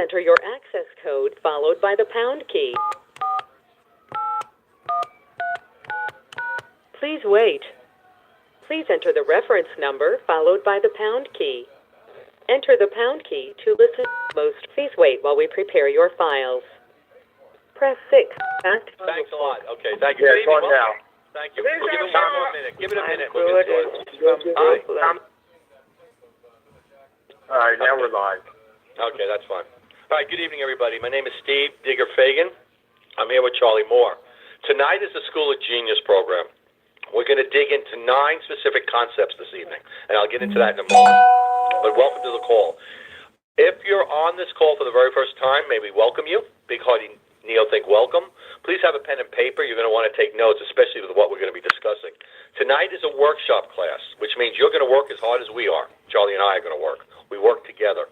enter your access code followed by the pound key. Please wait. Please enter the reference number followed by the pound key. Enter the pound key to listen most. Please wait while we prepare your files. Press 6. Thanks a lot. Okay, thank you. Yeah, it's on now. Thank you. We'll give it one more minute. Give it a minute. We'll get started. Hi. All right, now we're live. Okay, that's fine. All right, good evening, everybody. My name is Steve Digger-Fagan. I'm here with Charlie Moore. Tonight is the School of Genius program. We're going to dig into 9 specific concepts this evening, and I'll get into that in a moment. But welcome to the call. If you're on this call for the very first time, may we welcome you. Big Hearty Neothink welcome. Please have a pen and paper. You're going to want to take notes, especially with what we're going to be discussing. Tonight is a workshop class, which means you're going to work as hard as we are. Charlie and I are going to work. We work together.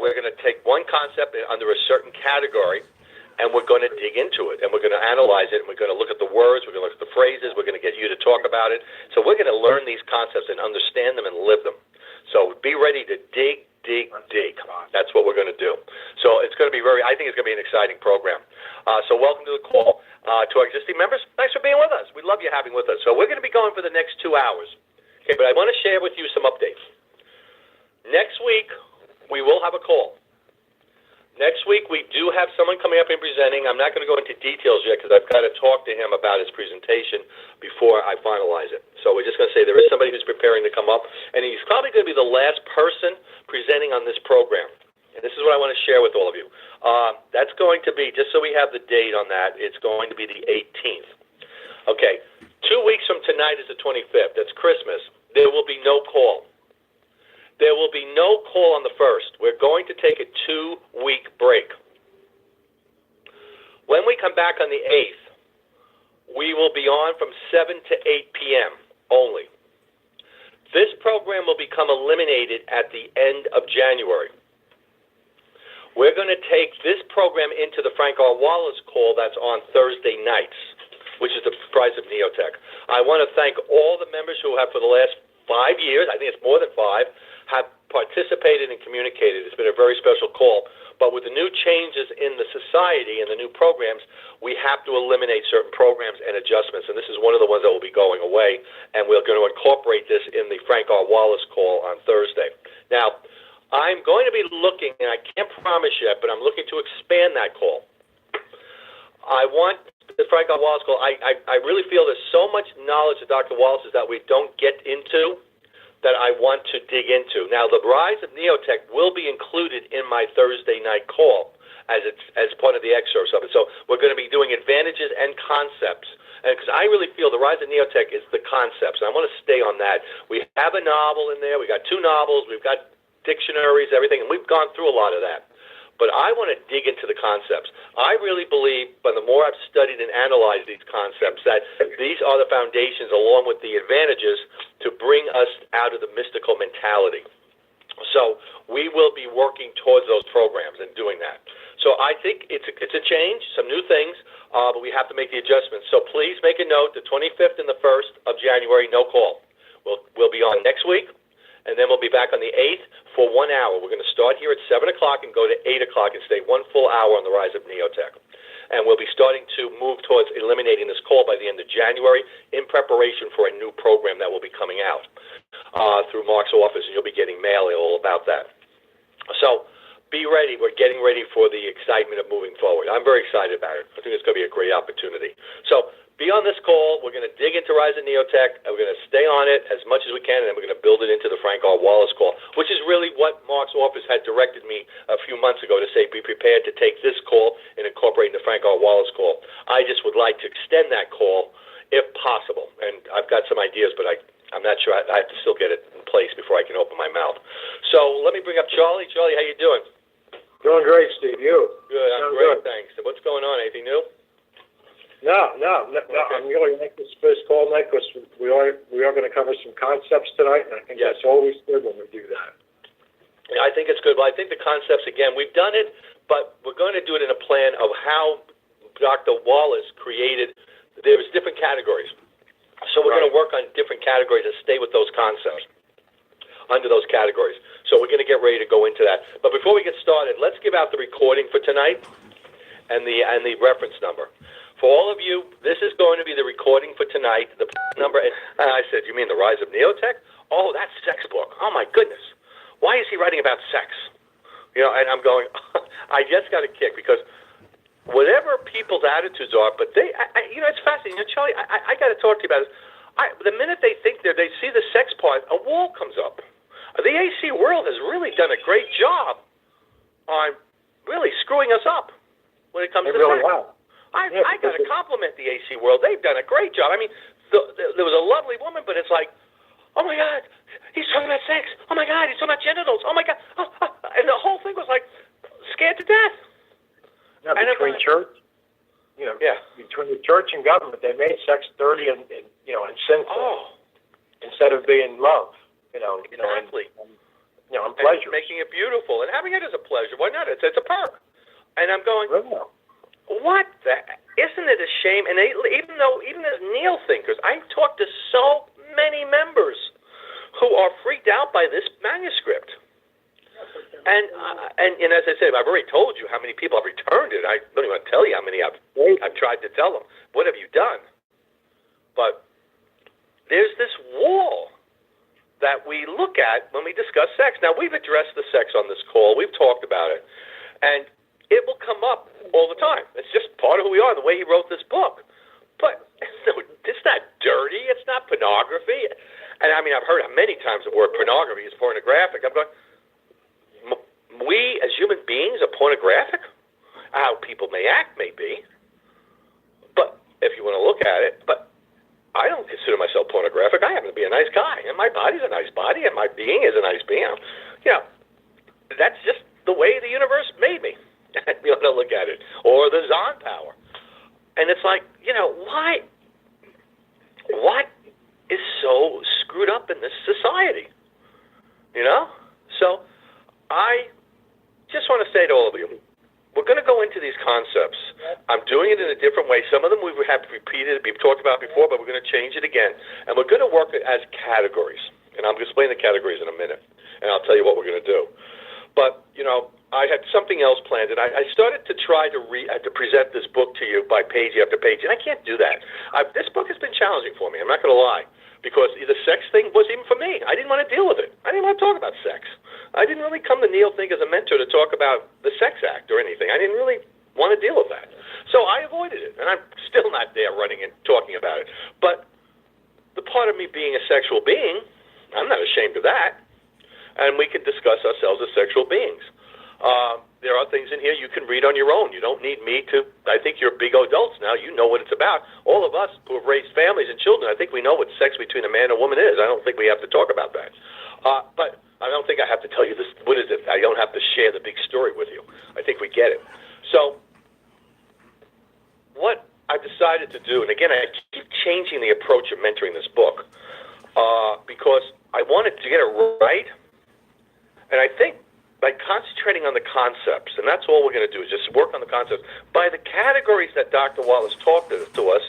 We're going to take one concept under a certain category, and we're going to dig into it, and we're going to analyze it, and we're going to look at the words, we're going to look at the phrases, we're going to get you to talk about it. So we're going to learn these concepts and understand them and live them. So be ready to dig. That's what we're going to do. So it's going to be I think it's going to be an exciting program. So welcome to the call. To our existing members, thanks for being with us. We love you having with us. So we're going to be going for the next 2 hours. Okay, but I want to share with you some updates. Next week, we will have a call. Next week, we do have someone coming up and presenting. I'm not going to go into details yet because I've got to talk to him about his presentation before I finalize it. So we're just going to say there is somebody who's preparing to come up, and he's probably going to be the last person presenting on this program. And this is what I want to share with all of you. That's going to be, just so we have the date on that, it's going to be the 18th. Okay, 2 weeks from tonight is the 25th. That's Christmas. There will be no call. There will be no call on the 1st. We're going to take a 2-week break. When we come back on the 8th, we will be on from 7 to 8 p.m. only. This program will become eliminated at the end of January. We're going to take this program into the Frank R. Wallace call that's on Thursday nights, which is the Prize of Neotech. I want to thank all the members who have, for the last 5 years, I think it's more than 5, have participated and communicated. It's been a very special call. But with the new changes in the society and the new programs, we have to eliminate certain programs and adjustments. And this is one of the ones that will be going away. And we're going to incorporate this in the Frank R. Wallace call on Thursday. Now, I'm going to be looking, and I can't promise yet, but I'm looking to expand that call. I want the Frank R. Wallace call. I really feel there's so much knowledge of Dr. Wallace's that we don't get into that I want to dig into. Now, the Rise of Neotech will be included in my Thursday night call as part of the excerpts of it. So we're going to be doing advantages and concepts. And because I really feel the Rise of Neotech is the concepts, and I want to stay on that. We have a novel in there. We got 2 novels. We've got dictionaries, everything, and we've gone through a lot of that. But I want to dig into the concepts. I really believe, but the more I've studied and analyzed these concepts, that these are the foundations, along with the advantages, to bring us out of the mystical mentality. So we will be working towards those programs and doing that. So I think it's a change, some new things, but we have to make the adjustments. So please make a note, the 25th and the 1st of January, no call. We'll be on next week. And then we'll be back on the 8th for 1 hour. We're going to start here at 7 o'clock and go to 8 o'clock and stay 1 full hour on the Rise of Neotech. And we'll be starting to move towards eliminating this call by the end of January in preparation for a new program that will be coming out through Mark's office, and you'll be getting mail all about that. So be ready. We're getting ready for the excitement of moving forward. I'm very excited about it. I think it's going to be a great opportunity. So be on this call. We're going to dig into Rise of Neotech, and we're going to stay on it as much as we can, and then we're going to build it into the Frank R. Wallace call, which is really what Mark's office had directed me a few months ago to say, be prepared to take this call and incorporate the Frank R. Wallace call. I just would like to extend that call if possible, and I've got some ideas, but I'm not sure. I have to still get it in place before I can open my mouth. So let me bring up Charlie. Charlie, how you doing? Doing great, Steve. You? Good. I'm great, thanks. And what's going on? Anything new? No. Okay. I'm really like this first call night because we are going to cover some concepts tonight, and I think that's always good when we do that. Yeah, I think it's good. Well, I think the concepts, again, we've done it, but we're going to do it in a plan of how Dr. Wallace created. There's different categories. So we're going to work on different categories and stay with those concepts under those categories. So we're going to get ready to go into that. But before we get started, let's give out the recording for tonight and the reference number. For all of you, this is going to be the recording for tonight. The number, and I said, you mean The Rise of Neotech? Oh, that sex book. Oh, my goodness. Why is he writing about sex? You know, and I'm going, I just got a kick because whatever people's attitudes are, but they, you know, it's fascinating. You know, Charlie, I got to talk to you about this. The minute they think they see the sex part, a wall comes up. The AC world has really done a great job on really screwing us up when it comes to really sex. have. I got to compliment the AC world. They've done a great job. I mean, there was a lovely woman, but it's like, oh my God, he's talking about sex. Oh my God, he's talking about genitals. Oh my God, and the whole thing was like scared to death. Yeah, between church, between the church and government, they made sex dirty and sinful instead of being love. Exactly. And pleasure, and making it beautiful and having it as a pleasure. Why not? It's a perk. And I'm going. What the? Isn't it a shame? And even as Neil thinkers, I've talked to so many members who are freaked out by this manuscript. And as I said, I've already told you how many people have returned it. I don't even want to tell you how many I've tried to tell them. What have you done? But there's this wall that we look at when we discuss sex. Now, we've addressed the sex on this call. We've talked about it. And it will come up all the time. It's just part of who we are, the way he wrote this book. But it's not dirty. It's not pornography. And, I mean, I've heard many times the word pornography is pornographic. I'm going, we as human beings are pornographic? How people may act may be. But if you want to look at it, but I don't consider myself pornographic. I happen to be a nice guy, and my body's a nice body, and my being is a nice being. You know, that's just the way the universe made me. You want to look at it. Or the Zon power. And it's like, you know, why? What is so screwed up in this society? You know? So I just want to say to all of you, we're going to go into these concepts. I'm doing it in a different way. Some of them we have repeated, we've talked about before, but we're going to change it again. And we're going to work it as categories. And I'm going to explain the categories in a minute. And I'll tell you what we're going to do. But, you know, I had something else planned, and I started to try to present this book to you by page after page, and I can't do that. This book has been challenging for me, I'm not going to lie, because the sex thing was even for me. I didn't want to deal with it. I didn't want to talk about sex. I didn't really come to Neil Think as a mentor to talk about the sex act or anything. I didn't really want to deal with that. So I avoided it, and I'm still not there running and talking about it. But the part of me being a sexual being, I'm not ashamed of that, and we can discuss ourselves as sexual beings. There are things in here you can read on your own. You don't need me to. I think you're big adults now. You know what it's about. All of us who have raised families and children, I think we know what sex between a man and a woman is. I don't think we have to talk about that. But I don't think I have to tell you this. What is it? I don't have to share the big story with you. I think we get it. So what I've decided to do, and again, I keep changing the approach of mentoring this book because I wanted to get it right. And I think by concentrating on the concepts, and that's all we're going to do is just work on the concepts, by the categories that Dr. Wallace talked to us,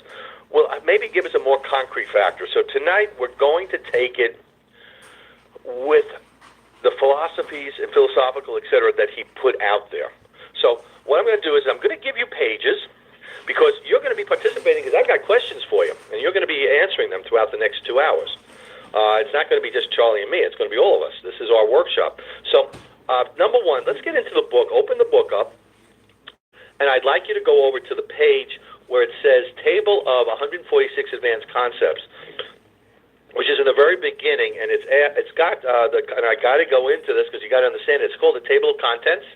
will maybe give us a more concrete factor. So tonight we're going to take it with the philosophies and philosophical, et cetera, that he put out there. So what I'm going to do is I'm going to give you pages, because you're going to be participating, because I've got questions for you, and you're going to be answering them throughout the next 2 hours. It's not going to be just Charlie and me. It's going to be all of us. This is our workshop. So number one, let's get into the book. Open the book up, and I'd like you to go over to the page where it says Table of 146 Advanced Concepts, which is in the very beginning, and it's got and I got to go into this because you got to understand it. It's called the Table of Contents,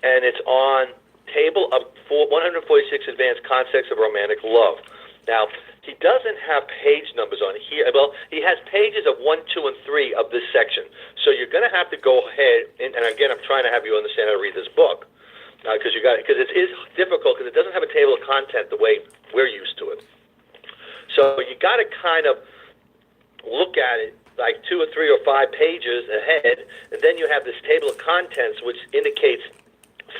and it's on Table of 146 Advanced Concepts of Romantic Love. Now, he doesn't have page numbers on here. Well, he has pages of 1, 2, and 3 of this section. So you're going to have to go ahead, and again, I'm trying to have you understand how to read this book, because it is difficult, because it doesn't have a table of content the way we're used to it. So you got to kind of look at it like 2 or 3 or 5 pages ahead, and then you have this table of contents, which indicates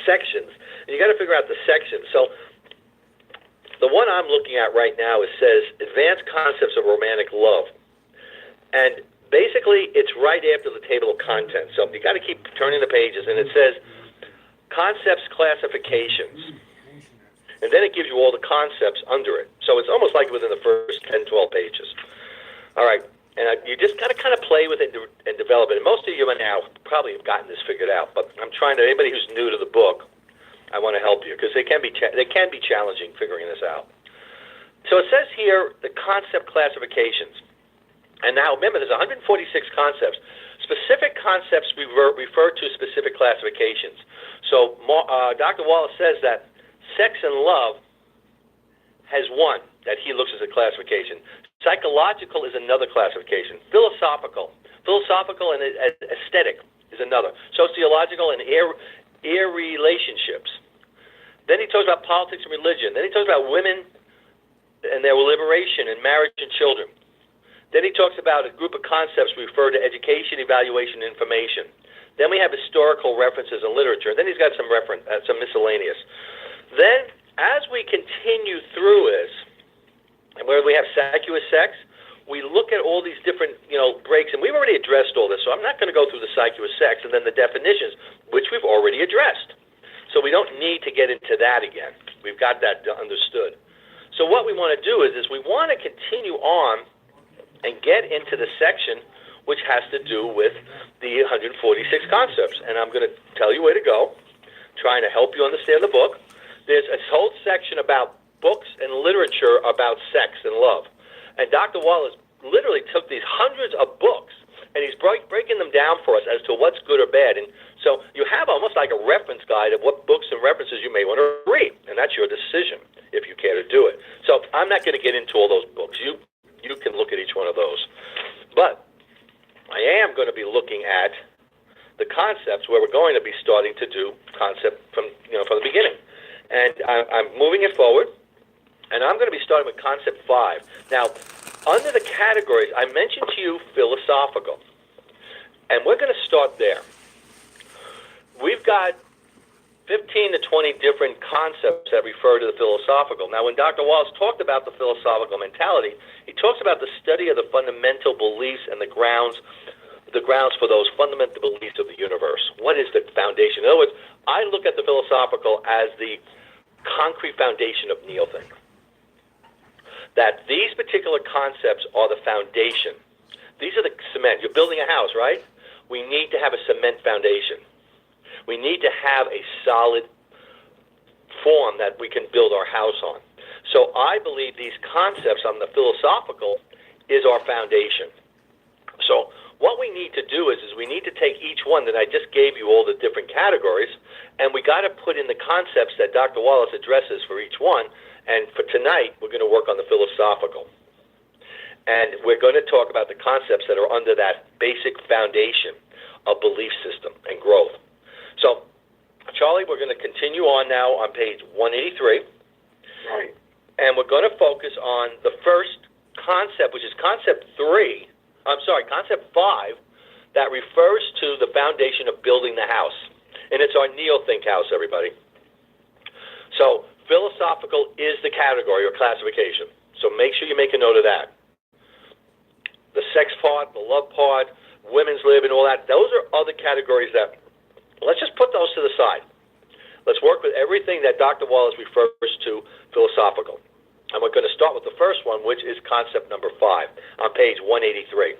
sections, and you got to figure out the sections. So the one I'm looking at right now says Advanced Concepts of Romantic Love. And basically, it's right after the table of contents. So you got to keep turning the pages, and it says concepts classifications. And then it gives you all the concepts under it. So it's almost like within the first 10, 12 pages. All right. And you just got to kind of play with it and develop it. And most of you by now probably have gotten this figured out. But I'm trying to, anybody who's new to the book, I want to help you because they can be challenging figuring this out. So it says here the concept classifications. And now remember, there's 146 concepts. Specific concepts refer to specific classifications. So Dr. Wallace says that sex and love has one that he looks as a classification. Psychological is another classification. Philosophical and aesthetic is another. Sociological and air relationships. Then he talks about politics and religion. Then he talks about women and their liberation and marriage and children. Then he talks about a group of concepts refer to education, evaluation, and information. Then we have historical references and literature. Then he's got some miscellaneous. Then, as we continue through this, and where we have vacuous sex, we look at all these different, breaks, and we've already addressed all this, so I'm not going to go through the vacuous sex and then the definitions, which we've already addressed. So we don't need to get into that again. We've got that understood. So what we want to do is we want to continue on and get into the section which has to do with the 146 concepts, and I'm going to tell you where to go, trying to help you understand the book. There's a whole section about books and literature about sex and love. And Dr. Wallace literally took these hundreds of books, and he's breaking them down for us as to what's good or bad. And so you have almost like a reference guide of what books and references you may want to read, and that's your decision if you care to do it. So I'm not going to get into all those books. You can look at each one of those. But I am going to be looking at the concepts where we're going to be starting to do concept from the beginning. And I'm moving it forward, and I'm going to be starting with Concept 5. Now, under the categories, I mentioned to you philosophical, and we're going to start there. We've got 15 to 20 different concepts that refer to the philosophical. Now, when Dr. Wallace talked about the philosophical mentality, he talks about the study of the fundamental beliefs and the grounds for those fundamental beliefs of the universe. What is the foundation? In other words, I look at the philosophical as the concrete foundation of Neothink. That these particular concepts are the foundation. These are the cement. You're building a house, right? We need to have a cement foundation. We need to have a solid form that we can build our house on. So I believe these concepts on the philosophical is our foundation. So what we need to do is we need to take each one that I just gave you, all the different categories, and we got to put in the concepts that Dr. Wallace addresses for each one. And for tonight, we're going to work on the philosophical. And we're going to talk about the concepts that are under that basic foundation of belief system and growth. So, Charlie, we're going to continue on now on page 183. Right. And we're going to focus on the first concept, which is concept 5, that refers to the foundation of building the house. And it's our Neothink house, everybody. So, philosophical is the category or classification. So make sure you make a note of that. The sex part, the love part, women's lib and all that, those are other categories that, let's just put those to the side. Let's work with everything that Dr. Wallace refers to philosophical. And we're going to start with the first one, which is concept number 5 on page 183.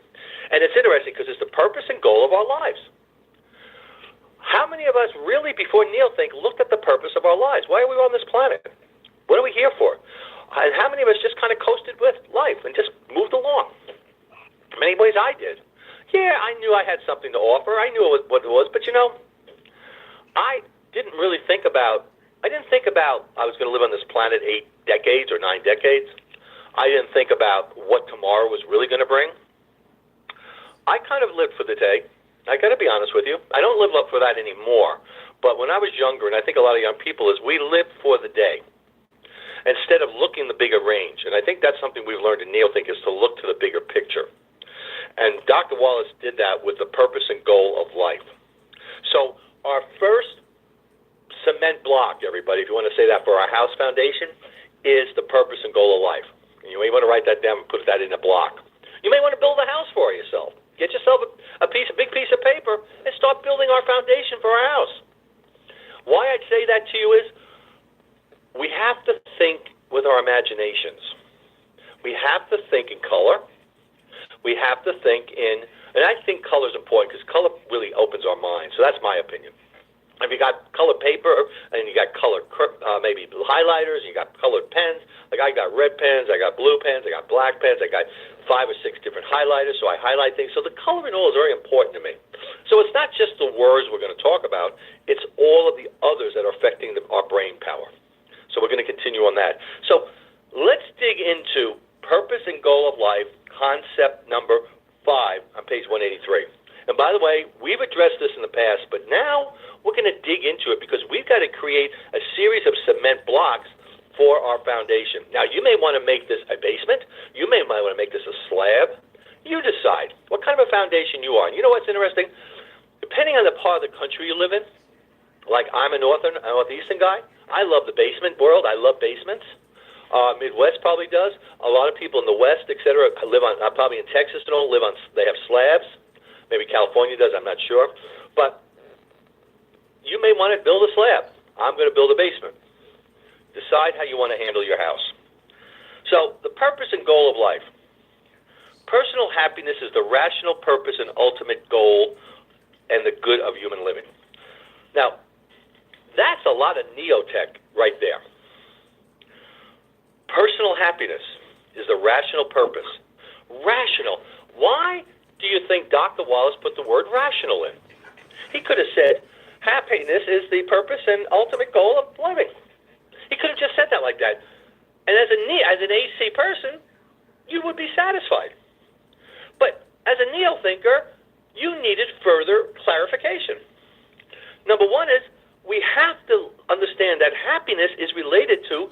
And it's interesting because it's the purpose and goal of our lives. How many of us really, before Neothink, looked at the purpose of our lives? Why are we on this planet? What are we here for? And how many of us just kind of coasted with life and just moved along? In many ways, I did. Yeah, I knew I had something to offer. I knew what it was, but I didn't really think about I was going to live on this planet 8 decades or 9 decades. I didn't think about what tomorrow was really going to bring. I kind of lived for the day. I got to be honest with you. I don't live up for that anymore. But when I was younger, and I think a lot of young people, is we live for the day instead of looking the bigger range. And I think that's something we've learned in Neothink, is to look to the bigger picture. And Dr. Wallace did that with the purpose and goal of life. So our first cement block, everybody, if you want to say that, for our house foundation, is the purpose and goal of life. And you may want to write that down and put that in a block. You may want to build a house for yourself. Get yourself a big piece of paper, and start building our foundation for our house. Why I'd say that to you is we have to think with our imaginations. We have to think in color. We have to think in, and I think color is important because color really opens our mind. So that's my opinion. If you got colored paper and you got colored maybe highlighters, you got colored pens. Like I got red pens, I got blue pens, I got black pens, I got 5 or 6 different highlighters, so I highlight things. So the coloring all is very important to me. So it's not just the words we're going to talk about, it's all of the others that are affecting our brain power. So we're going to continue on that. So let's dig into purpose and goal of life, concept number 5 on page 183. And by the way, we've addressed this in the past, but now we're going to dig into it because we've got to create a series of cement blocks for our foundation. Now, you may want to make this a basement. You may want to make this a slab. You decide what kind of a foundation you are. And you know what's interesting? Depending on the part of the country you live in, like I'm a northeastern guy, I love the basement world. I love basements. Midwest probably does. A lot of people in the West, et cetera, probably in Texas and all, they have slabs. Maybe California does, I'm not sure. But you may want to build a slab. I'm going to build a basement. Decide how you want to handle your house. So the purpose and goal of life. Personal happiness is the rational purpose and ultimate goal and the good of human living. Now, that's a lot of neotech right there. Personal happiness is the rational purpose. Rational. Why do you think Dr. Wallace put the word rational in? He could have said, happiness is the purpose and ultimate goal of living. He could have just said that like that. And as an AC person, you would be satisfied. But as a neo-thinker, you needed further clarification. Number one is, we have to understand that happiness is related to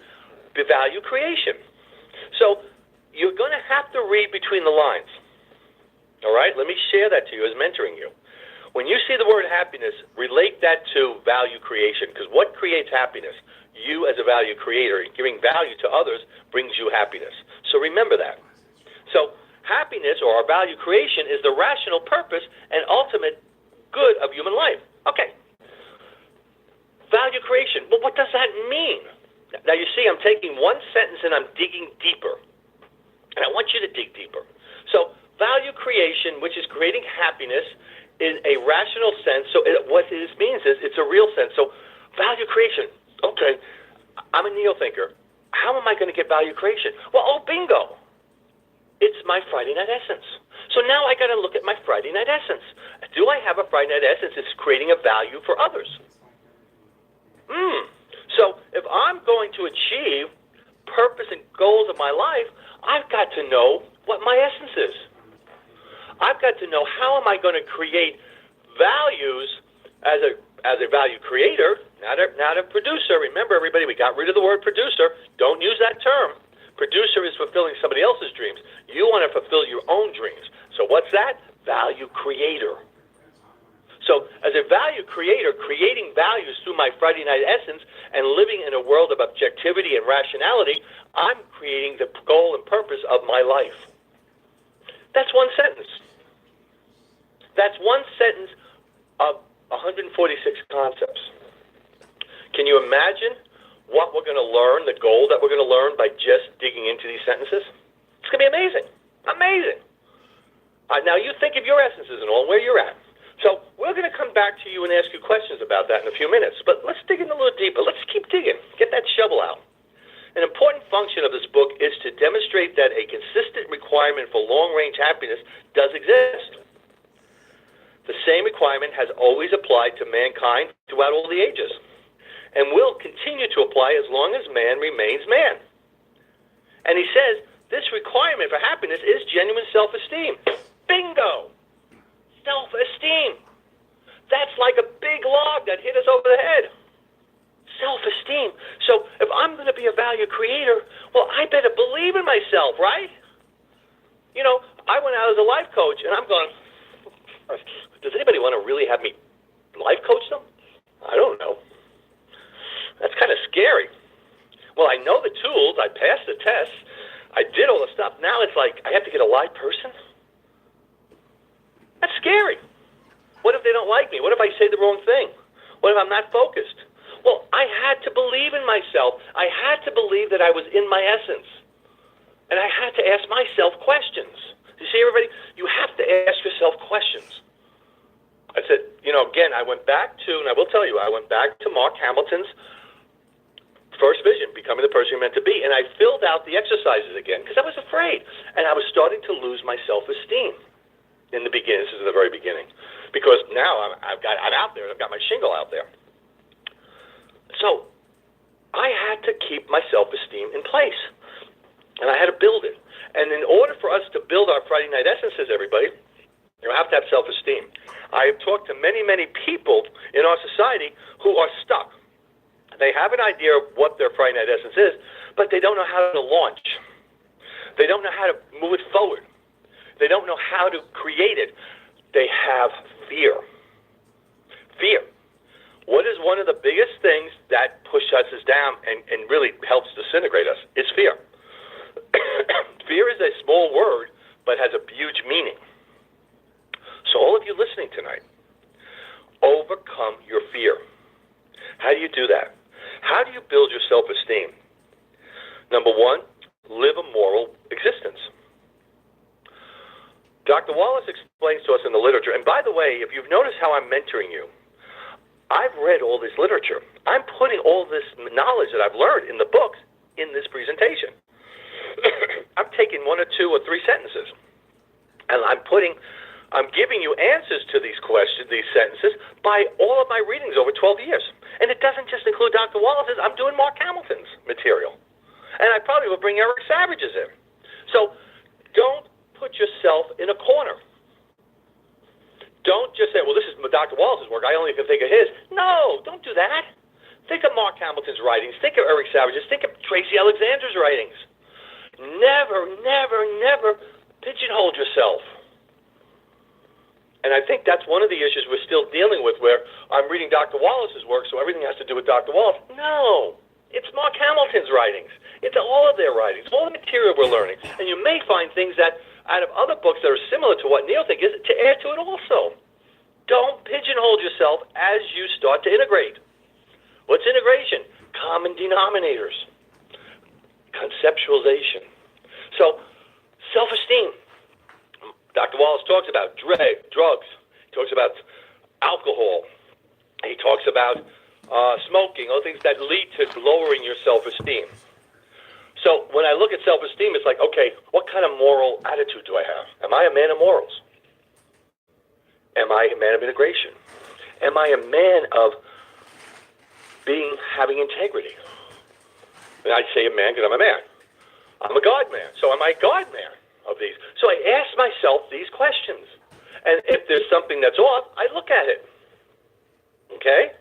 the value creation. So you're going to have to read between the lines. All right, let me share that to you as mentoring you. When you see the word happiness, relate that to value creation, because what creates happiness? You as a value creator, giving value to others brings you happiness. So remember that. So happiness, or our value creation, is the rational purpose and ultimate good of human life. Okay. Value creation. Well, what does that mean? Now, you see, I'm taking one sentence and I'm digging deeper. And I want you to dig deeper. So value creation, which is creating happiness, in a rational sense. So what this means is it's a real sense. So value creation. Okay, I'm a neo-thinker. How am I going to get value creation? Well, oh, bingo. It's my Friday night essence. So now I got to look at my Friday night essence. Do I have a Friday night essence that's creating a value for others? So if I'm going to achieve purpose and goals of my life, I've got to know what my essence is. I've got to know how am I going to create values as a value creator, not a producer. Remember, everybody, we got rid of the word producer. Don't use that term. Producer is fulfilling somebody else's dreams. You want to fulfill your own dreams. So what's that? Value creator. So as a value creator, creating values through my Friday night essence and living in a world of objectivity and rationality, I'm creating the goal and purpose of my life. That's one sentence. That's one sentence of 146 concepts. Can you imagine what we're going to learn, the goal that we're going to learn by just digging into these sentences? It's going to be amazing. Amazing. Now you think of your essences and all, where you're at. So we're going to come back to you and ask you questions about that in a few minutes. But let's dig in a little deeper. Let's keep digging. Get that shovel out. An important function of this book is to demonstrate that a consistent requirement for long-range happiness does exist. The same requirement has always applied to mankind throughout all the ages and will continue to apply as long as man remains man. And he says this requirement for happiness is genuine self-esteem. Bingo! Self-esteem. That's like a big log that hit us over the head. Self-esteem. So if I'm going to be a value creator, well, I better believe in myself, right? You know, I went out as a life coach, and I'm going, does anybody want to really have me life coach them? I don't know. That's kind of scary. Well, I know the tools. I passed the tests. I did all the stuff. Now it's like I have to get a live person. That's scary. What if they don't like me? What if I say the wrong thing? What if I'm not focused? Well, I had to believe in myself. I had to believe that I was in my essence. And I had to ask myself questions. You see, everybody, you have to ask yourself questions. I said, again, I went back to, and I will tell you, I went back to Mark Hamilton's first vision, becoming the person you're meant to be, and I filled out the exercises again because I was afraid, and I was starting to lose my self-esteem in the beginning. This is the very beginning, because now I'm out there. I've got my shingle out there. So I had to keep my self-esteem in place, and I had to build it. And in order for us to build our Friday Night Essences, everybody, you have to have self-esteem. I have talked to many, many people in our society who are stuck. They have an idea of what their Friday Night Essence is, but they don't know how to launch. They don't know how to move it forward. They don't know how to create it. They have fear. Fear. What is one of the biggest things that pushes us down and really helps disintegrate us? It's fear. Fear is a small word, but has a huge meaning. So all of you listening tonight, overcome your fear. How do you do that? How do you build your self-esteem? Number one, live a moral existence. Dr. Wallace explains to us in the literature, and by the way, if you've noticed how I'm mentoring you, I've read all this literature. I'm putting all this knowledge that I've learned in the books in this presentation. I'm taking 1 or 2 or 3 sentences, and I'm giving you answers to these questions, these sentences, by all of my readings over 12 years. And it doesn't just include Dr. Wallace's. I'm doing Mark Hamilton's material. And I probably will bring Eric Savage's in. So don't put yourself in a corner. Don't just say, well, this is Dr. Wallace's work. I only can think of his. No, don't do that. Think of Mark Hamilton's writings. Think of Eric Savage's. Think of Tracy Alexander's writings. Never, never, never pigeonhole yourself. And I think that's one of the issues we're still dealing with, where I'm reading Dr. Wallace's work, so everything has to do with Dr. Wallace. No, it's Mark Hamilton's writings. It's all of their writings, all the material we're learning. And you may find things that, out of other books that are similar to what Neil thinks, is to add to it also. Don't pigeonhole yourself as you start to integrate. What's integration? Common denominators. Conceptualization. So, self-esteem. Dr. Wallace talks about drugs. He talks about alcohol. He talks about smoking, all things that lead to lowering your self-esteem. So when I look at self-esteem, it's like, okay, what kind of moral attitude do I have? Am I a man of morals? Am I a man of integration? Am I a man of having integrity? And I say a man because I'm a man. I'm a God man. So am I a God man of these? So I ask myself these questions. And if there's something that's off, I look at it. Okay?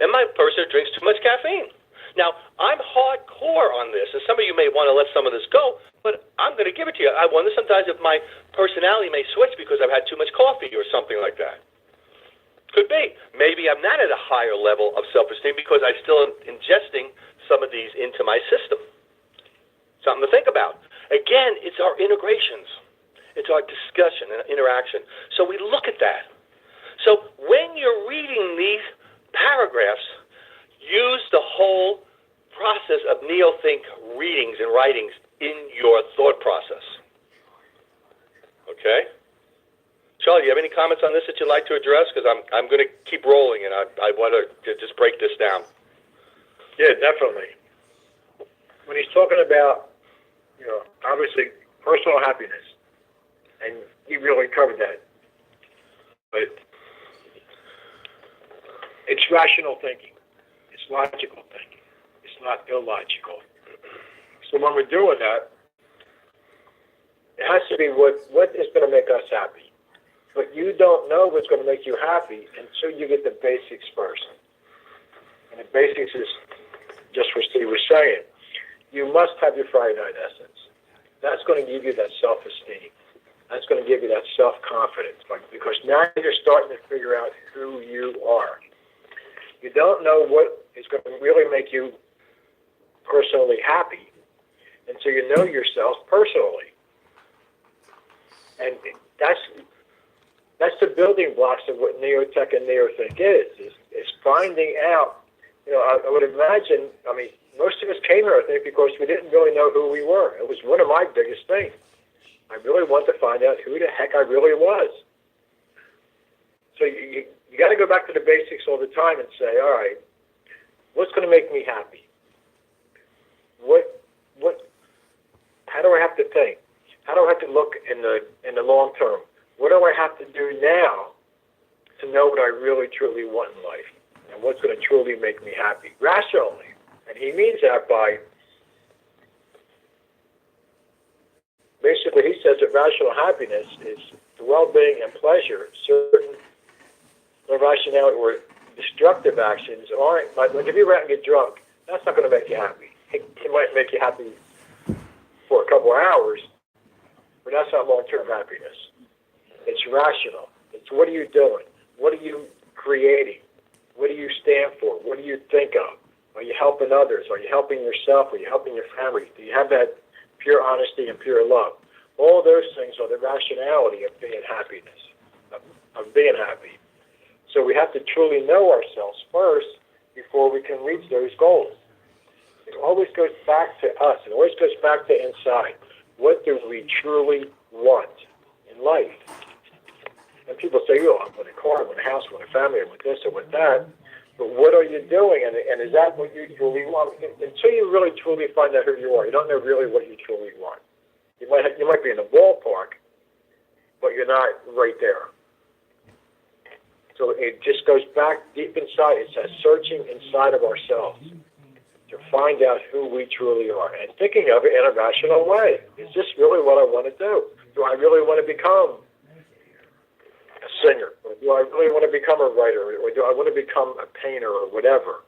Am I a person who drinks too much caffeine? Now, I'm hardcore on this, and some of you may want to let some of this go, but I'm going to give it to you. I wonder sometimes if my personality may switch because I've had too much coffee or something like that. Could be. Maybe I'm not at a higher level of self-esteem because I still am ingesting some of these into my system. Something to think about. Again, it's our integrations. It's our discussion and interaction. So we look at that. So when you're reading these paragraphs, use the whole process of Neo-Think readings and writings in your thought process. Okay? Charlie, do you have any comments on this that you'd like to address? Because I'm going to keep rolling, and I want to just break this down. Yeah, definitely. When he's talking about, obviously personal happiness, and he really covered that, but it's rational thinking. It's logical thinking. It's not illogical. So when we're doing that, it has to be what is going to make us happy. But you don't know what's going to make you happy until you get the basics first. And the basics is just what Steve was saying. You must have your Friday Night Essence. That's going to give you that self-esteem. That's going to give you that self-confidence. Because now you're starting to figure out who you are. You don't know what is going to really make you personally happy until you know yourself personally. And that's That's the building blocks of what neotech and neothink is finding out. I would imagine, most of us came here, I think, because we didn't really know who we were. It was one of my biggest things. I really wanted to find out who the heck I really was. So you got to go back to the basics all the time and say, all right, what's going to make me happy? How do I have to think? How do I have to look in the long term? What do I have to do now to know what I really, truly want in life? And what's going to truly make me happy? Rationally. And he means that by, basically he says that rational happiness is the well-being and pleasure. Certain irrationality or destructive actions aren't, like if you go out and get drunk, that's not going to make you happy. It might make you happy for a couple of hours, but that's not long-term happiness. It's rational. It's what are you doing? What are you creating? What do you stand for? What do you think of? Are you helping others? Are you helping yourself? Are you helping your family? Do you have that pure honesty and pure love? All those things are the rationality of being happiness, of being happy. So we have to truly know ourselves first before we can reach those goals. It always goes back to us. It always goes back to inside. What do we truly want in life? And people say, I want a car, I want a house, I want a family, I want this, I want that. But what are you doing? And is that what you truly want? Until you really truly find out who you are, you don't know really what you truly want. You might be in a ballpark, but you're not right there. So it just goes back deep inside. It's a searching inside of ourselves to find out who we truly are. And thinking of it in a rational way. Is this really what I want to do? Do I really want to become a singer? Or do I really want to become a writer? Or do I want to become a painter or whatever?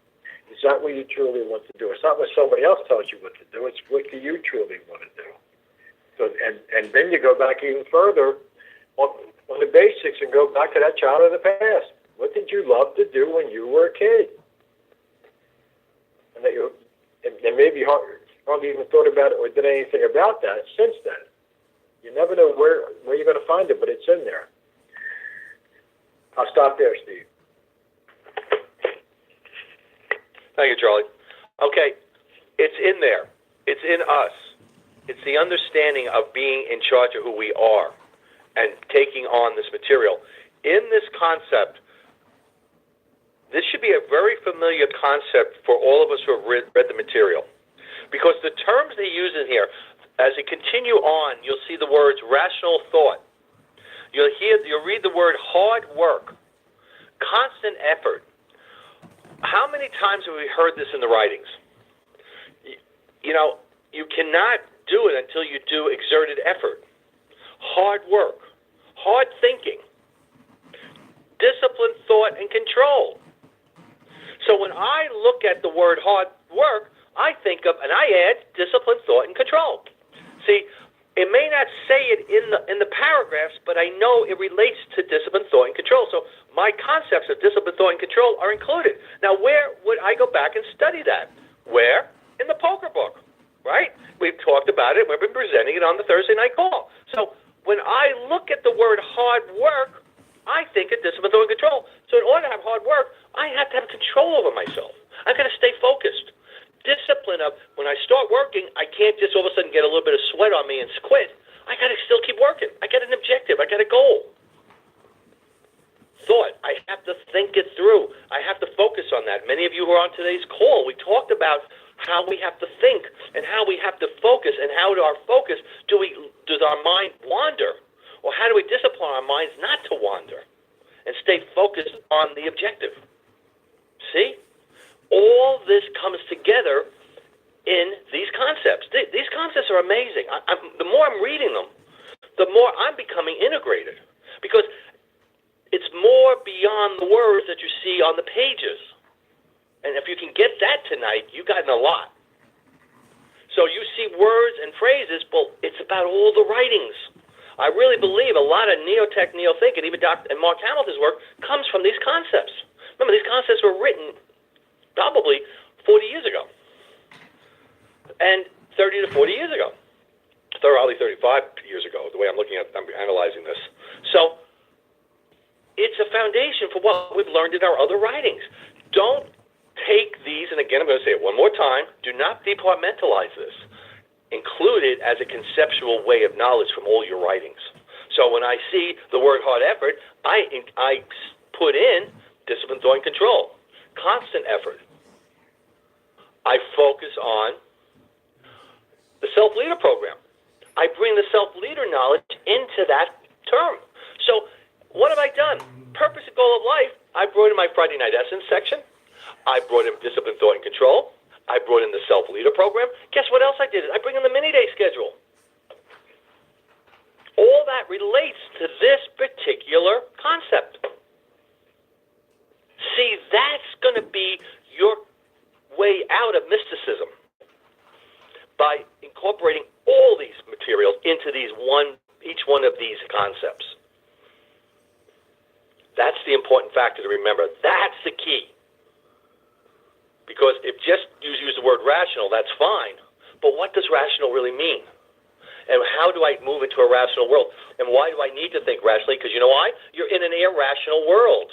Is that what you truly want to do? It's not what somebody else tells you what to do. It's what do you truly want to do? So, and then you go back even further on the basics and go back to that child of the past. What did you love to do when you were a kid? And that and maybe hardly even thought about it or did anything about that since then. You never know where you're going to find it, but it's in there. I'll stop there, Steve. Thank you, Charlie. Okay, it's in there. It's in us. It's the understanding of being in charge of who we are and taking on this material. In this concept, this should be a very familiar concept for all of us who have read the material. Because the terms they use in here, as you continue on, you'll see the words rational thought. You'll read the word hard work, constant effort. How many times have we heard this in the writings? You cannot do it until you do exerted effort. Hard work, hard thinking, disciplined thought and control. So when I look at the word hard work, I think of, and I add disciplined thought and control. See, it may not say it in the paragraphs, but I know it relates to disciplined thought and control. So my concepts of disciplined thought and control are included. Now, where would I go back and study that? Where? In the poker book, right? We've talked about it. We've been presenting it on the Thursday night call. So when I look at the word hard work, I think of disciplined thought and control. So in order to have hard work, I have to have control over myself. I've got to stay focused. Discipline of when I start working, I can't just all of a sudden get a little bit of sweat on me and quit. I got to still keep working. I got an objective. I got a goal. Thought. I have to think it through. I have to focus on that. Many of you who are on today's call, we talked about how we have to think and how we have to focus and how to our focus does our mind wander? Or how do we discipline our minds not to wander and stay focused on the objective? See? All this comes together in these concepts. These concepts are amazing. The more I'm reading them, the more I'm becoming integrated. Because it's more beyond the words that you see on the pages. And if you can get that tonight, you've gotten a lot. So you see words and phrases, but it's about all the writings. I really believe a lot of neotech, neothink, and even Dr. and Mark Hamilton's work comes from these concepts. Remember, these concepts were written probably 40 years ago, and 30 to 40 years ago, probably 35 years ago, the way I'm analyzing this. So it's a foundation for what we've learned in our other writings. Don't take these, and again, I'm going to say it one more time, do not departmentalize this. Include it as a conceptual way of knowledge from all your writings. So when I see the word hard effort, I put in discipline, thought, and control. Constant effort. I focus on the self-leader program. I bring the self-leader knowledge into that term. So what have I done? Purpose and goal of life, I brought in my Friday Night Essence section. I brought in discipline, thought, and control. I brought in the self-leader program. Guess what else I did? I bring in the mini-day schedule. All that relates to this particular concept. See, that's going to be your way out of mysticism by incorporating all these materials into each one of these concepts. That's the important factor to remember. That's the key. Because if just you use the word rational, that's fine. But what does rational really mean? And how do I move into a rational world? And why do I need to think rationally? Because you know why? You're in an irrational world.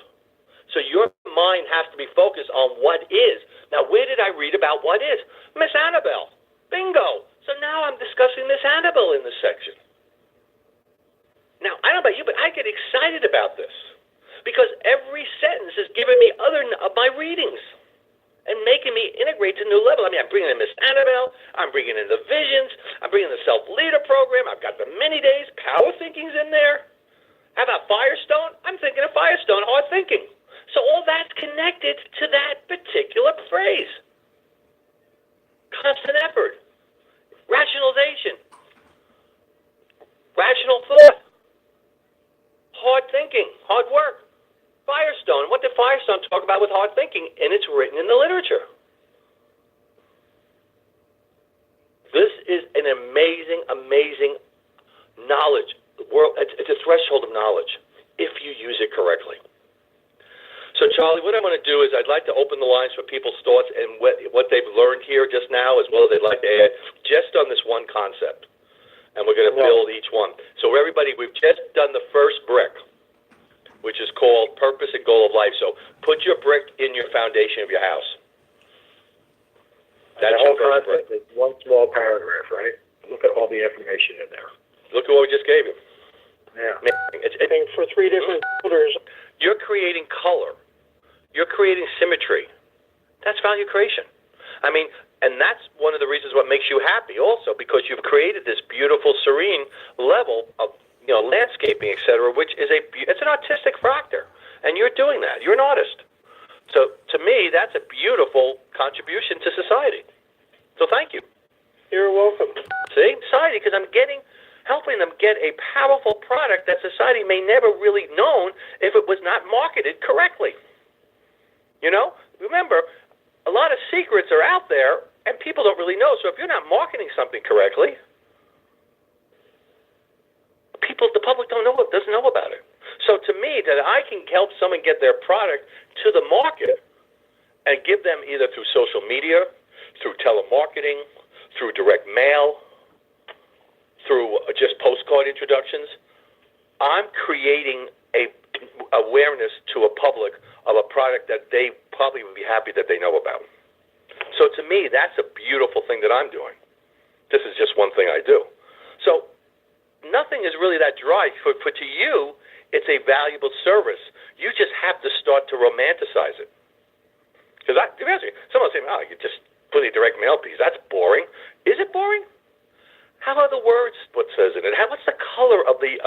So your mind has to be focused on what is. Now, where did I read about what is? Miss Annabelle. Bingo. So now I'm discussing Miss Annabelle in this section. Now, I don't know about you, but I get excited about this. Because every sentence is giving me other of my readings and making me integrate to a new level. I mean, I'm bringing in Miss Annabelle. I'm bringing in the visions. I'm bringing the self-leader program. I've got the many days. Power thinking's in there. How about Firestone? I'm thinking of Firestone, hard thinking. So all that's connected to that particular phrase. Constant effort. Rationalization. Rational thought. Hard thinking. Hard work. Firestone. What did Firestone talk about with hard thinking? And it's written in the literature. This is an amazing, amazing knowledge. It's a threshold of knowledge if you use it correctly. So, Charlie, what I'm going to do is I'd like to open the lines for people's thoughts and what they've learned here just now, as well as they'd like to add just on this one concept. And we're going to build each one. So, everybody, we've just done the first brick, which is called Purpose and Goal of Life. So put your brick in your foundation of your house. That's the whole concept is one small paragraph, right? Look at all the information in there. Look at what we just gave you. Yeah. It's for 3 different folders. You're creating color. You're creating symmetry. That's value creation. I mean, and that's one of the reasons what makes you happy also, because you've created this beautiful, serene level of landscaping, etc., which is it's an artistic factor, and you're doing that. You're an artist. So to me, that's a beautiful contribution to society. So thank you. You're welcome. See, society, because I'm helping them get a powerful product that society may never really known if it was not marketed correctly. Remember, a lot of secrets are out there, and people don't really know. So if you're not marketing something correctly, the public doesn't know about it. So to me, that I can help someone get their product to the market and give them either through social media, through telemarketing, through direct mail, through just postcard introductions, I'm creating a awareness to a public of a product that they probably would be happy that they know about. So to me, that's a beautiful thing that I'm doing. This is just one thing I do. So nothing is really that dry. For to you, it's a valuable service. You just have to start to romanticize it. Because someone will say, "Oh, you just put a direct mail piece. That's boring." Is it boring? How are the words? What says in it? What's the color of the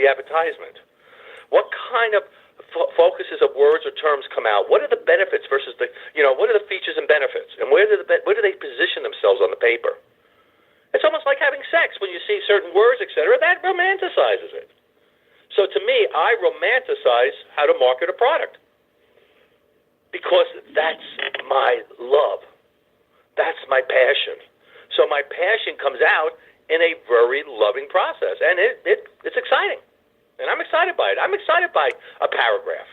advertisement? What kind of focuses of words or terms come out? What are the benefits versus what are the features and benefits? And where do they position themselves on the paper? It's almost like having sex when you see certain words, etc. That romanticizes it. So to me, I romanticize how to market a product because that's my love. That's my passion. So my passion comes out in a very loving process, and it's exciting. And I'm excited by it. I'm excited by a paragraph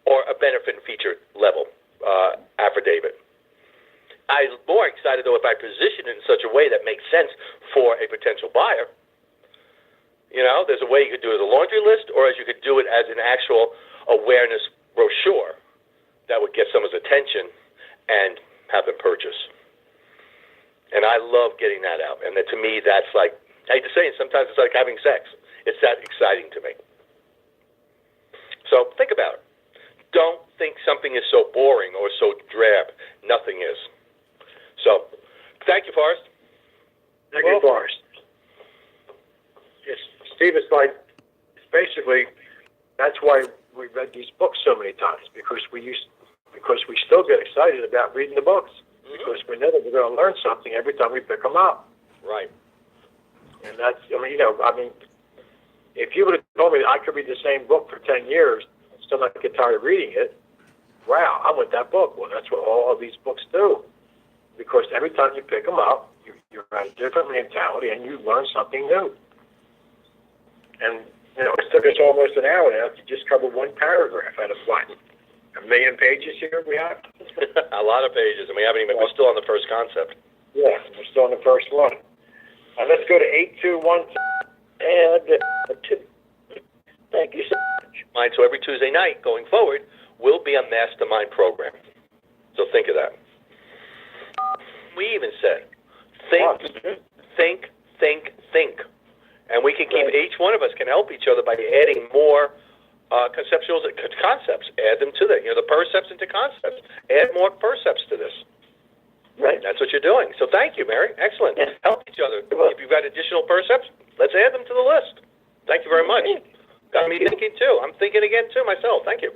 or a benefit and feature level affidavit. I'm more excited, though, if I position it in such a way that makes sense for a potential buyer. There's a way you could do it as a laundry list, or as you could do it as an actual awareness brochure that would get someone's attention and have them purchase. And I love getting that out. And to me, that's like, I hate to say it, sometimes it's like having sex. It's that exciting to me. So think about it. Don't think something is so boring or so drab. Nothing is. So, thank you, Forrest. Thank you, Forrest. Yes, Steve, it's like, it's basically, that's why we read these books so many times, because we still get excited about reading the books, because we know that we're going to learn something every time we pick them up. Right. And that's, if you would have told me that I could read the same book for 10 years, and still not get tired of reading it, wow, I want that book. Well, that's what all of these books do. Because every time you pick them up, you're at a different mentality and you learn something new. And, it took us almost an hour now to just cover one paragraph out of what? 1 million pages here we have? A lot of pages, and we're still on the first concept. Yeah, we're still on the first one. Let's go to 8212. And thank you so much. So every Tuesday night going forward will be a mastermind program. So think of that. We even said, think. And we can keep, each one of us can help each other by adding more concepts. Add them to the percepts into concepts. Add more percepts to this. Right. That's what you're doing. So thank you, Mary. Excellent. Yes. Help each other. If you've got additional percepts, let's add them to the list. Thank you very much. Got me thinking too. I'm thinking again too myself. Thank you.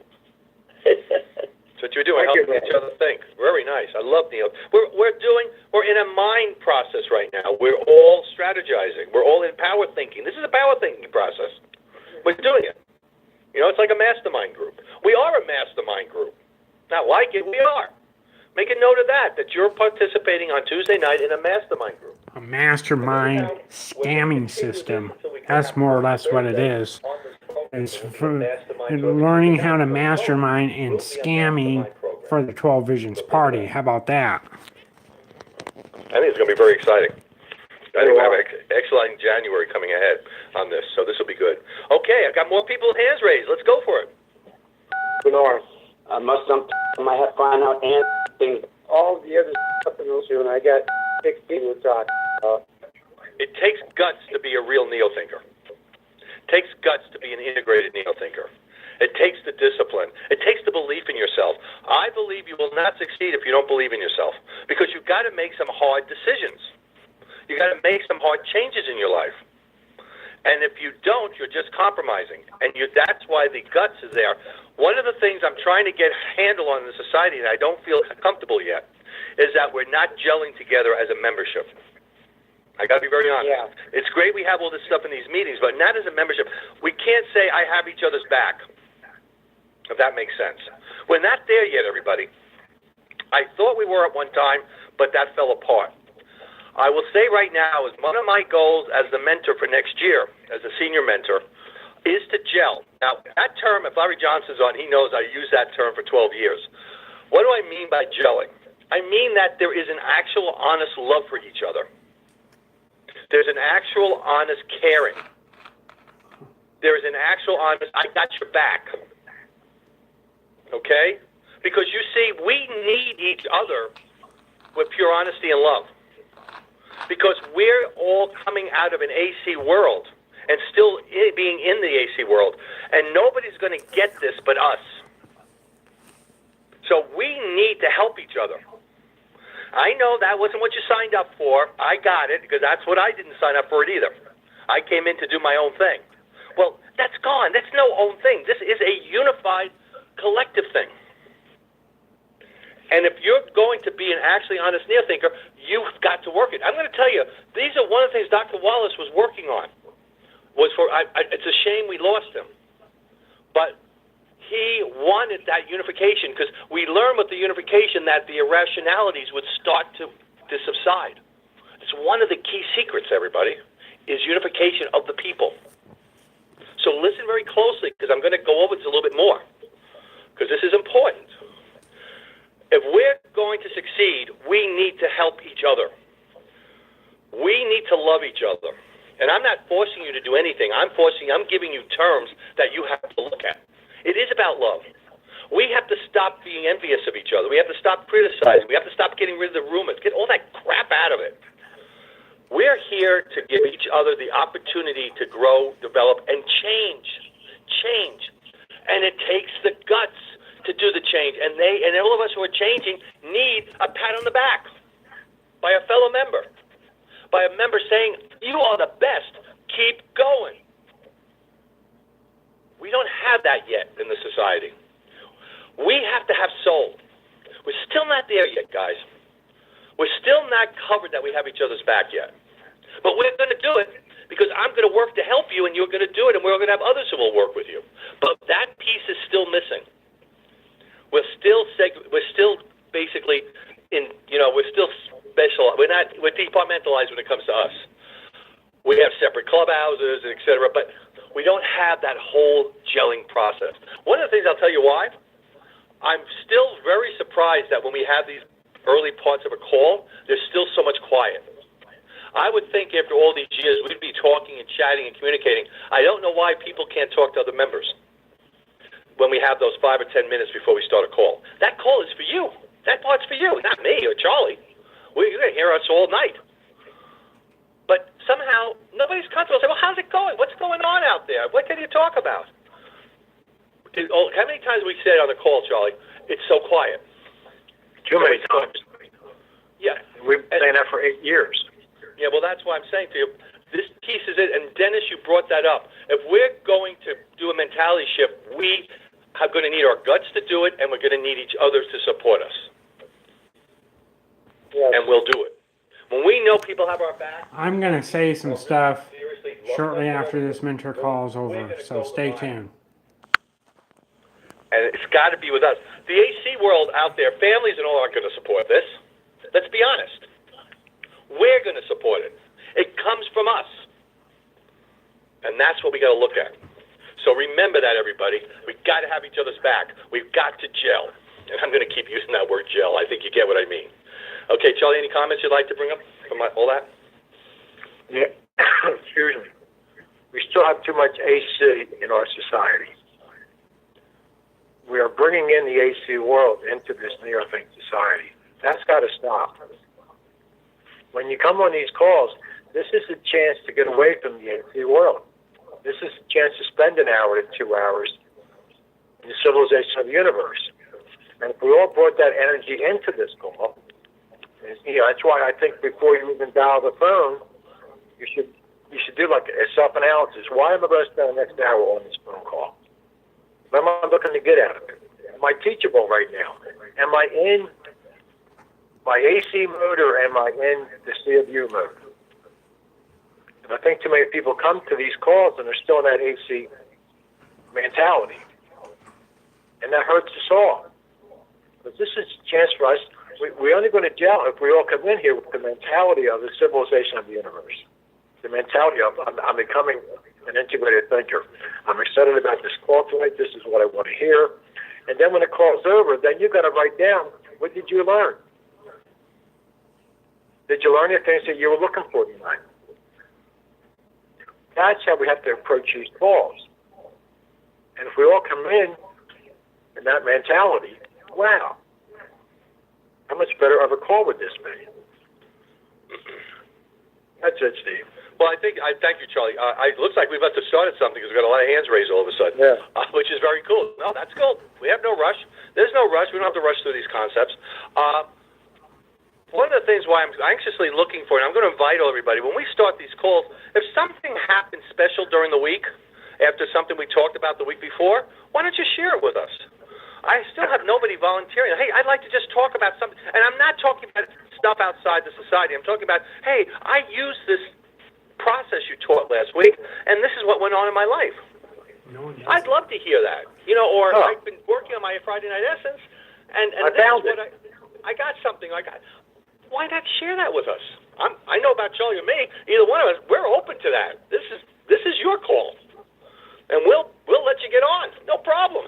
That's what you're doing, helping each other think. Very nice. I love Neil. We're in a mind process right now. We're all strategizing. We're all in power thinking. This is a power thinking process. We're doing it. It's like a mastermind group. We are a mastermind group. Not like it, we are. Make a note of that you're participating on Tuesday night in a mastermind group. A mastermind scamming system. That's more or less what it is. It's for learning how to mastermind and scamming for the 12 Visions party. How about that? I think it's going to be very exciting. I think we have an excellent January coming ahead on this, so this will be good. Okay, I've got more people with hands raised. Let's go for it. Lenore, I must I have find out things. All the other stuff in those and I got 6 people to talk about. It takes guts to be a real neo-thinker. It takes guts to be an integrated neo-thinker. It takes the discipline. It takes the belief in yourself. I believe you will not succeed if you don't believe in yourself, because you've got to make some hard decisions. You've got to make some hard changes in your life. And if you don't, you're just compromising. And that's why the guts is there. One of the things I'm trying to get a handle on in the society, and I don't feel comfortable yet, is that we're not gelling together as a membership. I got to be very honest. Yeah. It's great we have all this stuff in these meetings, but not as a membership. We can't say I have each other's back, if that makes sense. We're not there yet, everybody. I thought we were at one time, but that fell apart. I will say right now, is one of my goals as the mentor for next year, as a senior mentor, is to gel. Now, that term, if Larry Johnson's on, he knows I use that term for 12 years. What do I mean by gelling? I mean that there is an actual honest love for each other. There's an actual honest caring. There is an actual honest, I got your back. Okay? Because you see, we need each other with pure honesty and love. Because we're all coming out of an AC world and still being in the AC world. And nobody's going to get this but us. So we need to help each other. I know that wasn't what you signed up for. I got it, because that's what I didn't sign up for it either. I came in to do my own thing. Well, that's gone. That's no own thing. This is a unified collective thing. And if you're going to be an actually honest neo-thinker, you've got to work it. I'm going to tell you, these are one of the things Dr. Wallace was working on. It's a shame we lost him. But he wanted that unification, because we learned with the unification that the irrationalities would start to subside. It's one of the key secrets, everybody, is unification of the people. So listen very closely, because I'm going to go over this a little bit more, because this is important. If we're going to succeed, we need to help each other. We need to love each other. And I'm not forcing you to do anything. I'm giving you terms that you have to look at. It is about love. We have to stop being envious of each other. We have to stop criticizing. We have to stop getting rid of the rumors. Get all that crap out of it. We're here to give each other the opportunity to grow, develop, and change. Change. And it takes the guts to do the change. And all of us who are changing need a pat on the back by a fellow member, by a member saying, you are the best. Keep going. We don't have that yet in the society. We have to have soul. We're still not there yet, guys. We're still not covered that we have each other's back yet. But we're going to do it because I'm going to work to help you and you're going to do it and we're going to have others who will work with you. But that piece is still missing. We're still basically we're still special. We're departmentalized when it comes to us. We have separate clubhouses, et cetera, but we don't have that whole gelling process. One of the things I'll tell you why, I'm still very surprised that when we have these early parts of a call, there's still so much quiet. I would think after all these years, we'd be talking and chatting and communicating. I don't know why people can't talk to other members when we have those 5 or 10 minutes before we start a call. That call is for you. That part's for you, not me or Charlie. You're going to hear us all night. But somehow, nobody's comfortable. Say, well, how's it going? What's going on out there? What can you talk about? How many times we said on the call, Charlie, it's so quiet? Too many times. Yeah. We've been saying that for 8 years. Yeah, well, that's why I'm saying to you, this piece is it. And Dennis, you brought that up. If we're going to do a mentality shift, we are going to need our guts to do it, and we're going to need each other to support us. Yes. And we'll do it. When we know people have our back. I'm going to say some stuff shortly after this mentor call is over, so stay tuned. And it's got to be with us. The AC world out there, families and all aren't going to support this. Let's be honest. We're going to support it. It comes from us. And that's what we got to look at. So remember that, everybody. We've got to have each other's back. We've got to gel. And I'm going to keep using that word gel. I think you get what I mean. Okay, Charlie, any comments you'd like to bring up from all that? Yeah. Excuse me. We still have too much AC in our society. We are bringing in the AC world into this near-think society. That's got to stop. When you come on these calls, this is a chance to get away from the AC world. This is a chance to spend an hour to 2 hours in the civilization of the universe. And if we all brought that energy into this call, that's why I think before you even dial the phone, you should do like a self-analysis. Why am I going to spend the next hour on this phone call? What am I looking to get out of it? Am I teachable right now? Am I in my AC mode or am I in the C of U mode? And I think too many people come to these calls and they're still in that AC mentality. And that hurts us all. But this is a chance for us. We're only going to gel if we all come in here with the mentality of the civilization of the universe. The mentality of, I'm becoming an integrated thinker. I'm excited about this call tonight. This is what I want to hear. And then when the call's over, then you've got to write down, what did you learn? Did you learn the things that you were looking for tonight? That's how we have to approach these calls. And if we all come in that mentality, wow, how much better of a call would this be? That's it, Steve. Well, thank you, Charlie. It looks like we must have started something because we've got a lot of hands raised all of a sudden, which is very cool. No, that's cool. We have no rush. There's no rush. We don't have to rush through these concepts. One of the things why I'm anxiously looking for, and I'm going to invite everybody, when we start these calls, if something happens special during the week, after something we talked about the week before, why don't you share it with us? I still have nobody volunteering. Hey, I'd like to just talk about something. And I'm not talking about stuff outside the society. I'm talking about, hey, I used this process you taught last week, and this is what went on in my life. No, I'd love to hear that. Or I've been working on my Friday Night Essence, and I found it. I got something. Why not share that with us? I know about Charlie or me. Either one of us, we're open to that. This is your call. And we'll let you get on. No problem.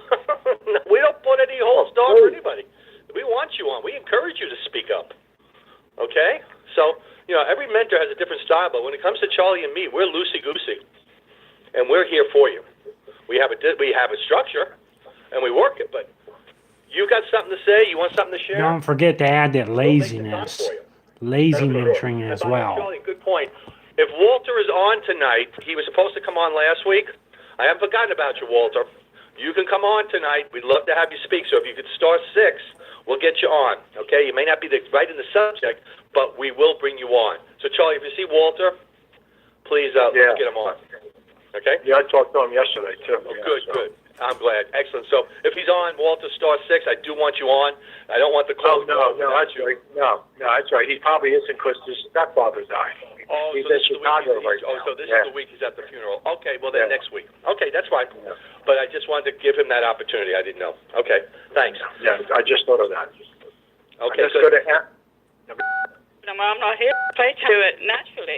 We don't put any holds down for anybody. We want you on. We encourage you to speak up. Okay? So, every mentor has a different style, but when it comes to Charlie and me, we're loosey-goosey. And we're here for you. We have a structure. and we work it. But you got something to say? You want something to share? Don't forget to add that We'll make the time laziness. for you. Lazy That's for mentoring sure. as And by the way, well. Charlie, good point. If Walter is on tonight, he was supposed to come on last week. I haven't forgotten about you, Walter. You can come on tonight. We'd love to have you speak. So if you could start 6, we'll get you on. Okay? You may not be right in the subject, but we will bring you on. So, Charlie, if you see Walter, please let's get him on. Okay? Yeah, I talked to him yesterday, too. Oh, good. I'm glad. Excellent. So if he's on, Walter, star 6. I do want you on. I don't want the call. No, that's right. No, that's right. He probably isn't because his stepfather died. Oh, He's so in this is Chicago the week. right now. So this is the week he's at the funeral. Okay, well then Yeah. next week. Okay, that's fine. Yeah. But I just wanted to give him that opportunity. I didn't know. Okay, thanks. Yeah, I just thought of that. Okay, Let's go good. to I'm not here to play to it naturally.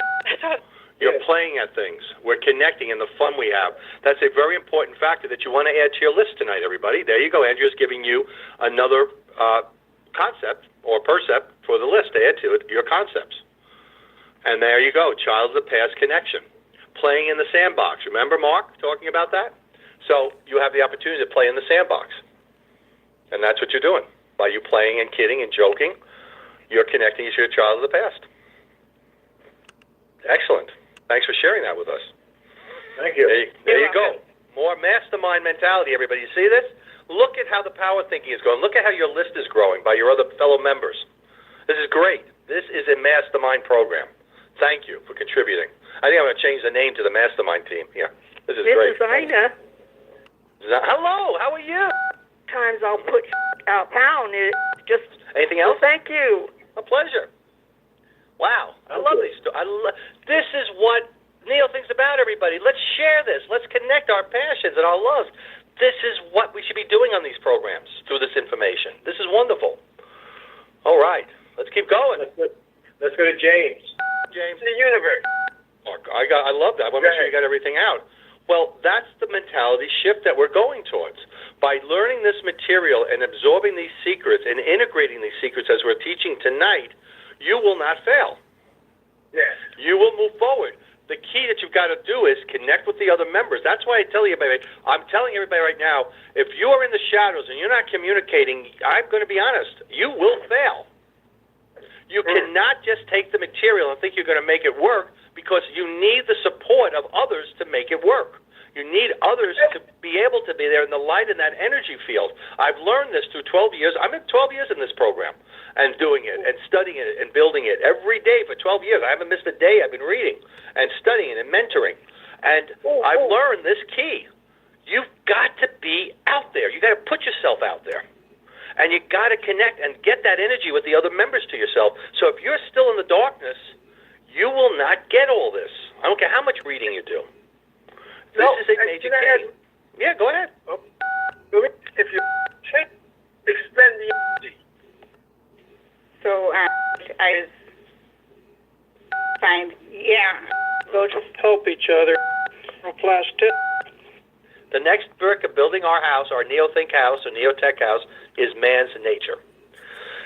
You're playing at things. We're connecting and the fun we have. That's a very important factor that you want to add to your list tonight, everybody. There you go. Andrew's giving you another concept or percept for the list to add to it, your concepts. And there you go, child of the past connection. Playing in the sandbox. Remember Mark talking about that? So you have the opportunity to play in the sandbox. And that's what you're doing. By you playing and kidding and joking, you're connecting to your child of the past. Excellent. Thanks for sharing that with us. Thank you. There you go. More mastermind mentality, everybody. You see this? Look at how the power thinking is going. Look at how your list is growing by your other fellow members. This is great. This is a mastermind program. Thank you for contributing. I think I'm going to change the name to the mastermind team. Yeah, this is great. This is Ina. Hello, how are you? Times I'll put out pound. It just. Anything Well, else? thank you. A pleasure. Wow, I love these. This is what Neil thinks about everybody. Let's share this. Let's connect our passions and our loves. This is what we should be doing on these programs through this information. This is wonderful. All right, let's keep going. Let's go to James. James, The universe. I love that. I want to make sure you got everything out. Well, that's the mentality shift that we're going towards. By learning this material and absorbing these secrets and integrating these secrets as we're teaching tonight, you will not fail. Yes. You will move forward. The key that you've got to do is connect with the other members. That's why I tell you, baby, I'm telling everybody right now, if you are in the shadows and you're not communicating, I'm going to be honest, you will fail. You cannot just take the material and think you're going to make it work, because you need the support of others to make it work. You need others to be able to be there in the light in that energy field. I've learned this through 12 years. I'm in 12 years in this program and doing it and studying it and building it every day for 12 years. I haven't missed a day. I've been reading and studying and mentoring. And I've learned this key. You've got to be out there. You've got to put yourself out there. And you've got to connect and get that energy with the other members to yourself. So if you're still in the darkness, you will not get all this. I don't care how much reading you do. This is a major key. Yeah, go ahead. If you expend the energy. So I find, go to help each other. Plastic. The next brick of building our house, our Neothink house or Neotech house, is man's nature.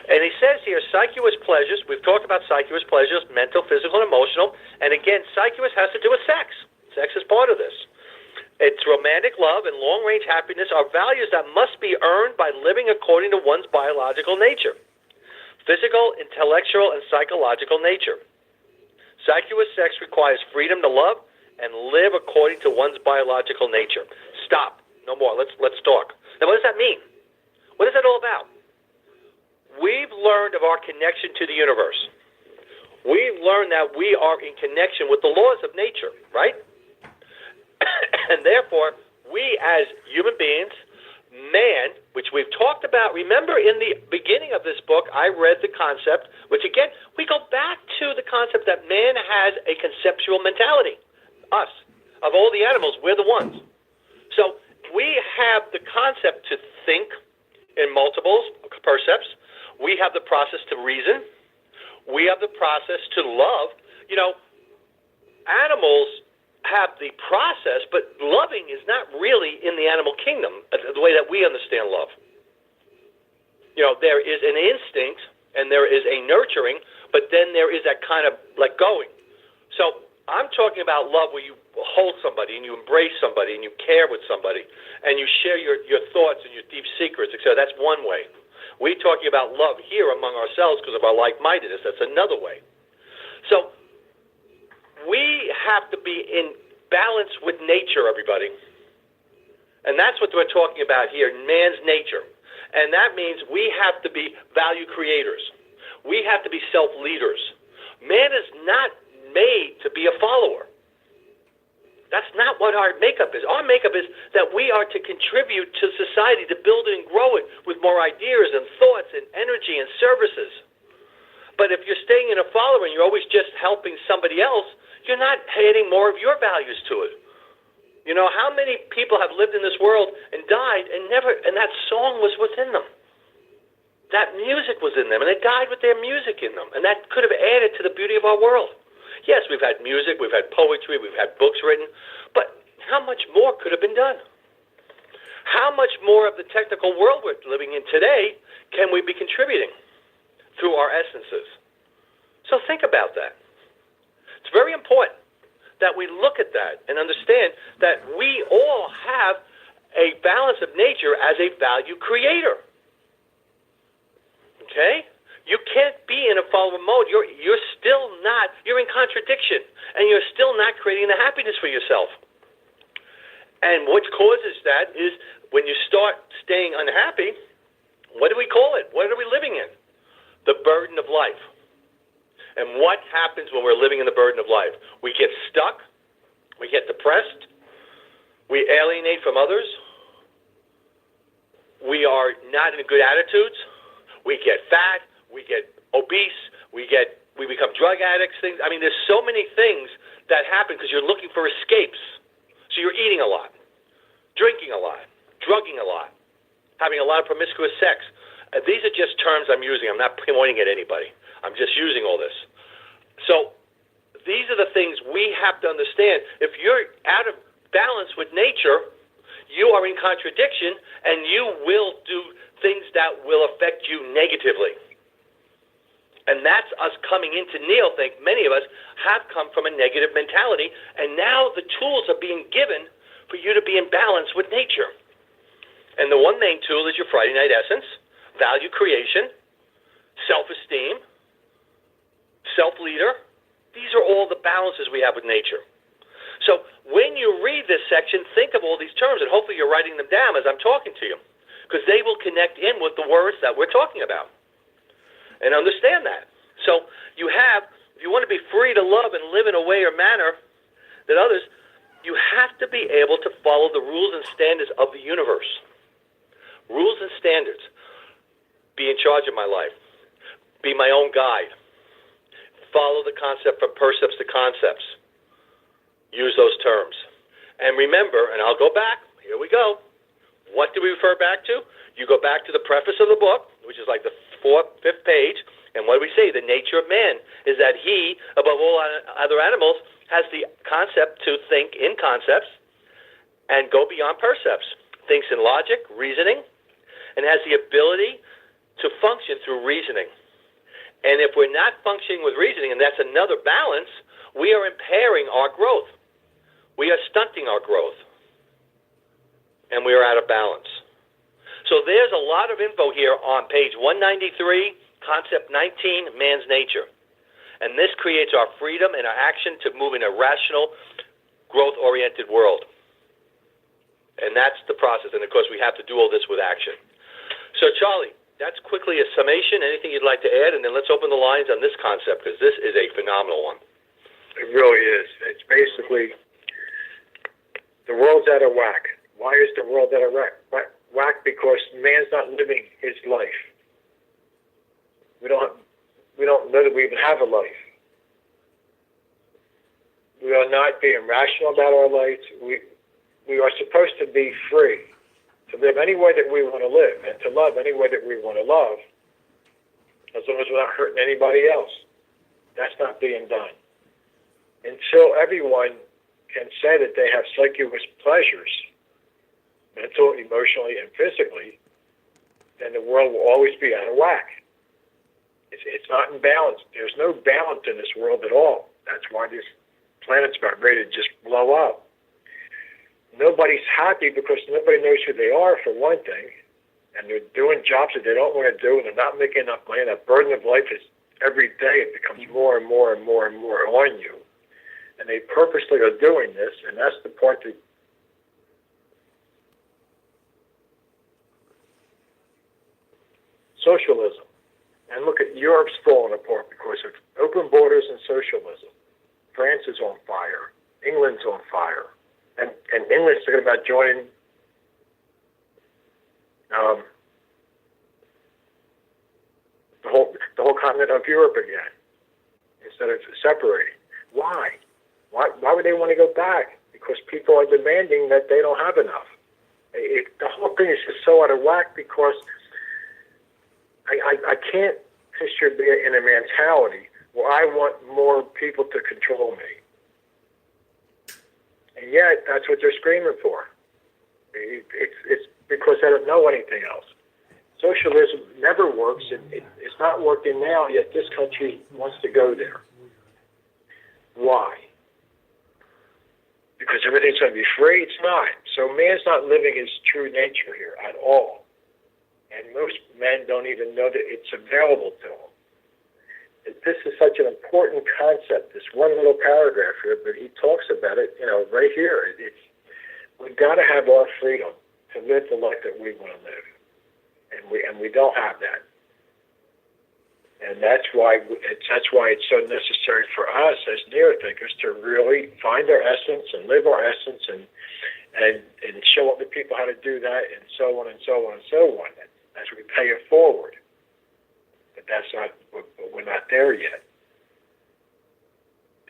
And he says here, psychuous pleasures. We've talked about psychuous pleasures, mental, physical, and emotional. And again, psychuous has to do with sex. Sex is part of this. It's romantic love and long-range happiness are values that must be earned by living according to one's biological nature. Physical, intellectual, and psychological nature. Psychuous sex requires freedom to love and live according to one's biological nature. Stop. No more. Let's talk. Now, what does that mean? What is that all about? We've learned of our connection to the universe. We've learned that we are in connection with the laws of nature, right? And therefore, we as human beings, man, which we've talked about, remember in the beginning of this book, I read the concept, which again, we go back to the concept that man has a conceptual mentality. Us. Of all the animals, we're the ones. So we have the concept to think in multiples, percepts. We have the process to reason. We have the process to love. You know, animals have the process, but loving is not really in the animal kingdom the way that we understand love. You know, there is an instinct and there is a nurturing, but then there is that kind of let going. So I'm talking about love where you hold somebody and you embrace somebody and you care with somebody and you share your thoughts and your deep secrets, etc. That's one way. We're talking about love here among ourselves because of our like-mindedness. That's another way. So we have to be in balance with nature, everybody. And that's what we're talking about here, man's nature. And that means we have to be value creators. We have to be self-leaders. Man is not made to be a follower. That's not what our makeup is. Our makeup is that we are to contribute to society, to build it and grow it with more ideas and thoughts and energy and services. But if you're staying in a follower and you're always just helping somebody else, you're not adding more of your values to it. You know, how many people have lived in this world and died and that song was within them. That music was in them, and they died with their music in them, and that could have added to the beauty of our world. Yes, we've had music, we've had poetry, we've had books written, but how much more could have been done? How much more of the technical world we're living in today can we be contributing through our essences? So think about that. It's very important that we look at that and understand that we all have a balance of nature as a value creator. Okay? You can't be in a follower mode. You're still not, you're in contradiction, and you're still not creating the happiness for yourself. And what causes that is when you start staying unhappy, what do we call it? What are we living in? The burden of life. And what happens when we're living in the burden of life? We get stuck, we get depressed, we alienate from others, we are not in good attitudes, we get fat, we get obese, we become drug addicts, things. I mean, there's so many things that happen because you're looking for escapes. So you're eating a lot, drinking a lot, drugging a lot, having a lot of promiscuous sex. These are just terms I'm using. I'm not pointing at anybody. I'm just using all this. So these are the things we have to understand. If you're out of balance with nature, you are in contradiction, and you will do things that will affect you negatively. And that's us coming into neothink. Many of us have come from a negative mentality, and now the tools are being given for you to be in balance with nature. And the one main tool is your Friday night essence, value creation, self-esteem, self-leader. These are all the balances we have with nature. So when you read this section, think of all these terms, and hopefully you're writing them down as I'm talking to you, because they will connect in with the words that we're talking about. And understand that. So you have, if you want to be free to love and live in a way or manner that others, you have to be able to follow the rules and standards of the universe. Rules and standards. Be in charge of my life. Be my own guide. Follow the concept from percepts to concepts. Use those terms. And remember, and I'll go back, here we go. What do we refer back to? You go back to the preface of the book, which is like the fifth page, and what do we say? The nature of man is that he, above all other animals, has the concept to think in concepts and go beyond percepts. Thinks in logic, reasoning, and has the ability to function through reasoning. And if we're not functioning with reasoning, and that's another balance, we are impairing our growth. We are stunting our growth. And we are out of balance. So there's a lot of info here on page 193, concept 19, man's nature. And this creates our freedom and our action to move in a rational, growth-oriented world. And that's the process. And, of course, we have to do all this with action. So, Charlie, that's quickly a summation. Anything you'd like to add? And then let's open the lines on this concept, because this is a phenomenal one. It really is. It's basically the world's out of whack. Why is the world out of whack? Because man's not living his life. We don't know that we even have a life. We are not being rational about our life. We are supposed to be free to live any way that we want to live and to love any way that we want to love, as long as we're not hurting anybody else. That's not being done. Until everyone can say that they have succubus pleasures, mental, emotionally, and physically, then the world will always be out of whack. It's not in balance. There's no balance in this world at all. That's why there's planet's about ready to just blow up. Nobody's happy because nobody knows who they are, for one thing, and they're doing jobs that they don't want to do, and they're not making enough money. That burden of life is every day it becomes more and more and more and more on you, and they purposely are doing this, and that's the point that socialism. And look at Europe's falling apart because of open borders and socialism. France is on fire. England's on fire. And England's thinking about joining the whole continent of Europe again instead of separating. Why? Why would they want to go back? Because people are demanding that they don't have enough. The whole thing is just so out of whack because I can't picture being in a mentality where I want more people to control me. And yet, that's what they're screaming for. It's because they don't know anything else. Socialism never works, and it's not working now, yet this country wants to go there. Why? Because everything's going to be free? It's not. So man's not living his true nature here at all. And most men don't even know that it's available to them. This is such an important concept, this one little paragraph here, but he talks about it, right here. We've got to have our freedom to live the life that we want to live. And we don't have that. And that's why it's so necessary for us as neo-thinkers to really find our essence and live our essence and show other people how to do that, and so on and so on and so on. As we pay it forward. But we're not there yet.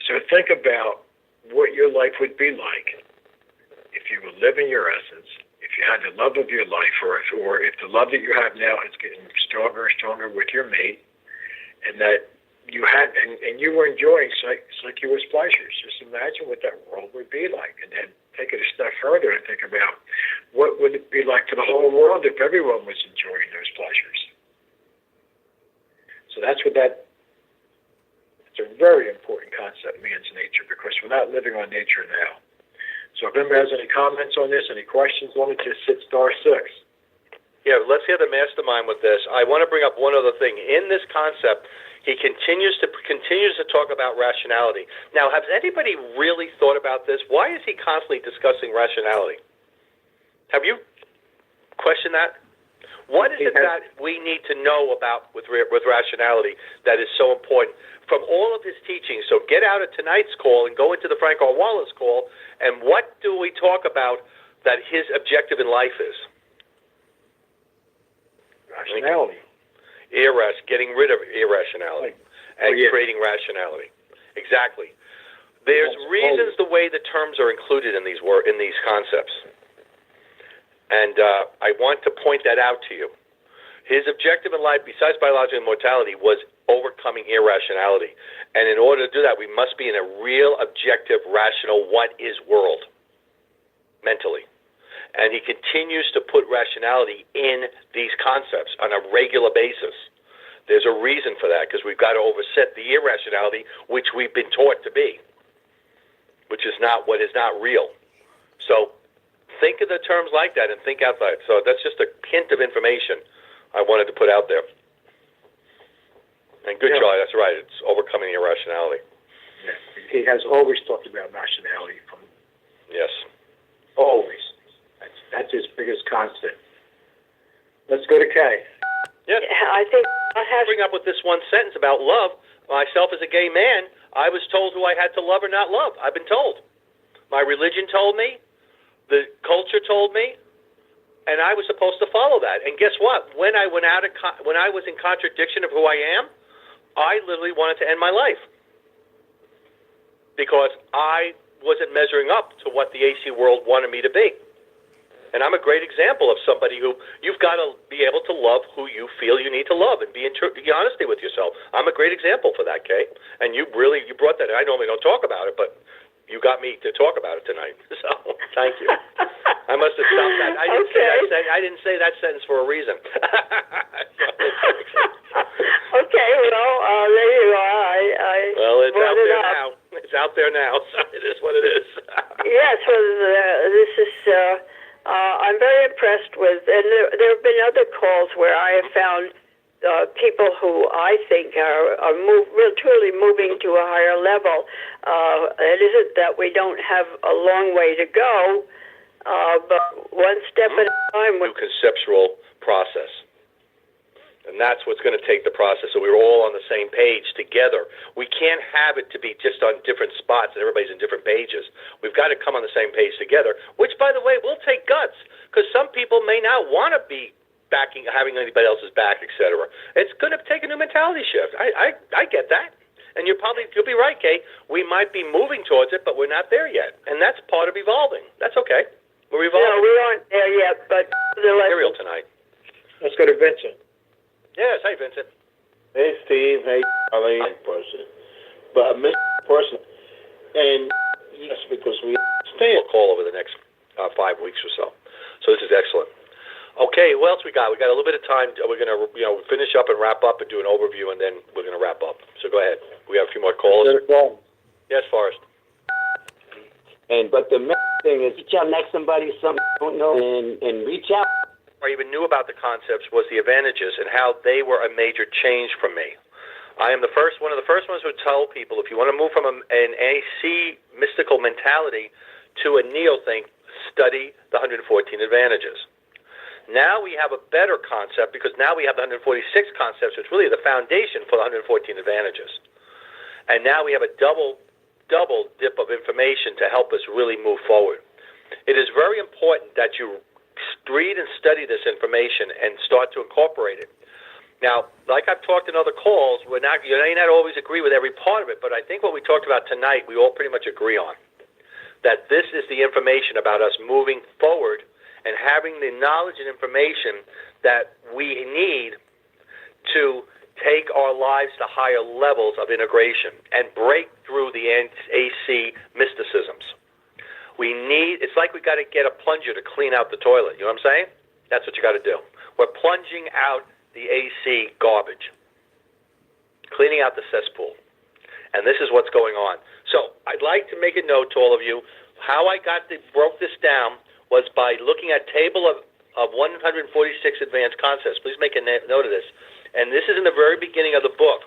So think about what your life would be like if you were living your essence, if you had the love of your life, or if the love that you have now is getting stronger and stronger with your mate, and that you had, and you were enjoying circular pleasures. Just imagine what that world would be like, and then take it a step further and think about what would it be like for the whole world if everyone was enjoying those pleasures. So it's a very important concept, man's nature, because we're not living on nature now. So if anybody has any comments on this, any questions on it, just hit *6. Yeah, let's hear the mastermind with this. I want to bring up one other thing. In this concept, he continues to talk about rationality. Now, has anybody really thought about this? Why is he constantly discussing rationality? Have you questioned that? What is it that we need to know about with rationality that is so important from all of his teachings? So get out of tonight's call and go into the Frank R. Wallace call, and what do we talk about that his objective in life is? Rationality. Getting rid of irrationality and creating rationality. Exactly. There's reasons the way the terms are included in these concepts. And I want to point that out to you. His objective in life, besides biological immortality, was overcoming irrationality. And in order to do that, we must be in a real, objective, rational, what is world, mentally. And he continues to put rationality in these concepts on a regular basis. There's a reason for that, because we've got to overset the irrationality, which we've been taught to be, which is not what is not real. So think of the terms like that and think outside. So that's just a hint of information I wanted to put out there. And good, Charlie, that's right. It's overcoming irrationality. Yeah. He has always talked about rationality. Yes. Always. That's his biggest constant. Let's go to Kay. Yeah, I think bring up with this one sentence about love. Myself as a gay man, I was told who I had to love or not love. I've been told. My religion told me. The culture told me, and I was supposed to follow that. And guess what? When I was in contradiction of who I am, I literally wanted to end my life because I wasn't measuring up to what the AC world wanted me to be. And I'm a great example of somebody who you've got to be able to love who you feel you need to love and be in honesty with yourself. I'm a great example for that, Kay. And you brought that in. I normally don't talk about it, but you got me to talk about it tonight. So thank you. I must have stopped that. I didn't say that sentence for a reason. Okay, well, there you are. Well, it's out there now. It's out out there now. So it is what it is. Yes, well, this is. I'm very impressed with, and there have been other calls where I have found people who I think are truly moving to a higher level. It isn't that we don't have a long way to go, but one step at a time. New conceptual process. And that's what's going to take the process. So we were all on the same page together. We can't have it to be just on different spots and everybody's in different pages. We've got to come on the same page together, which, by the way, will take guts because some people may not want to be having anybody else's back, etc. It's going to take a new mentality shift. I get that. And you'll be right, Kay. We might be moving towards it, but we're not there yet. And that's part of evolving. That's okay. We're evolving. No, we aren't there yet, but the material tonight. Let's go to Vincent. Yes, hey, Vincent. Hey, Steve. Hey, Charlie. Person. But Mr. Person, and yes, because we understand. We'll call over the next 5 weeks or so. So this is excellent. Okay, what else we got? We got a little bit of time. We're going to finish up and wrap up and do an overview, and then we're going to wrap up. So go ahead. We have a few more calls. Yes, Forrest. But the main thing is reach out next somebody something you don't know and reach out. I even knew about the concepts was the advantages and how they were a major change for me. I am one of the first ones who tell people if you want to move from an AC mystical mentality to a neo think, study the 114 advantages. Now we have a better concept because now we have the 146 concepts, which really are the foundation for the 114 advantages. And now we have a double dip of information to help us really move forward. It is very important that you read and study this information and start to incorporate it. Now, like I've talked in other calls, you may not always agree with every part of it, but I think what we talked about tonight, we all pretty much agree on. That this is the information about us moving forward and having the knowledge and information that we need to take our lives to higher levels of integration and break through the AC mysticisms. It's like we got to get a plunger to clean out the toilet. You know what I'm saying? That's what you got to do. We're plunging out the AC garbage, cleaning out the cesspool. And this is what's going on. So I'd like to make a note to all of you. How I broke this down was by looking at table of 146 advanced concepts. Please make a note of this. And this is in the very beginning of the book.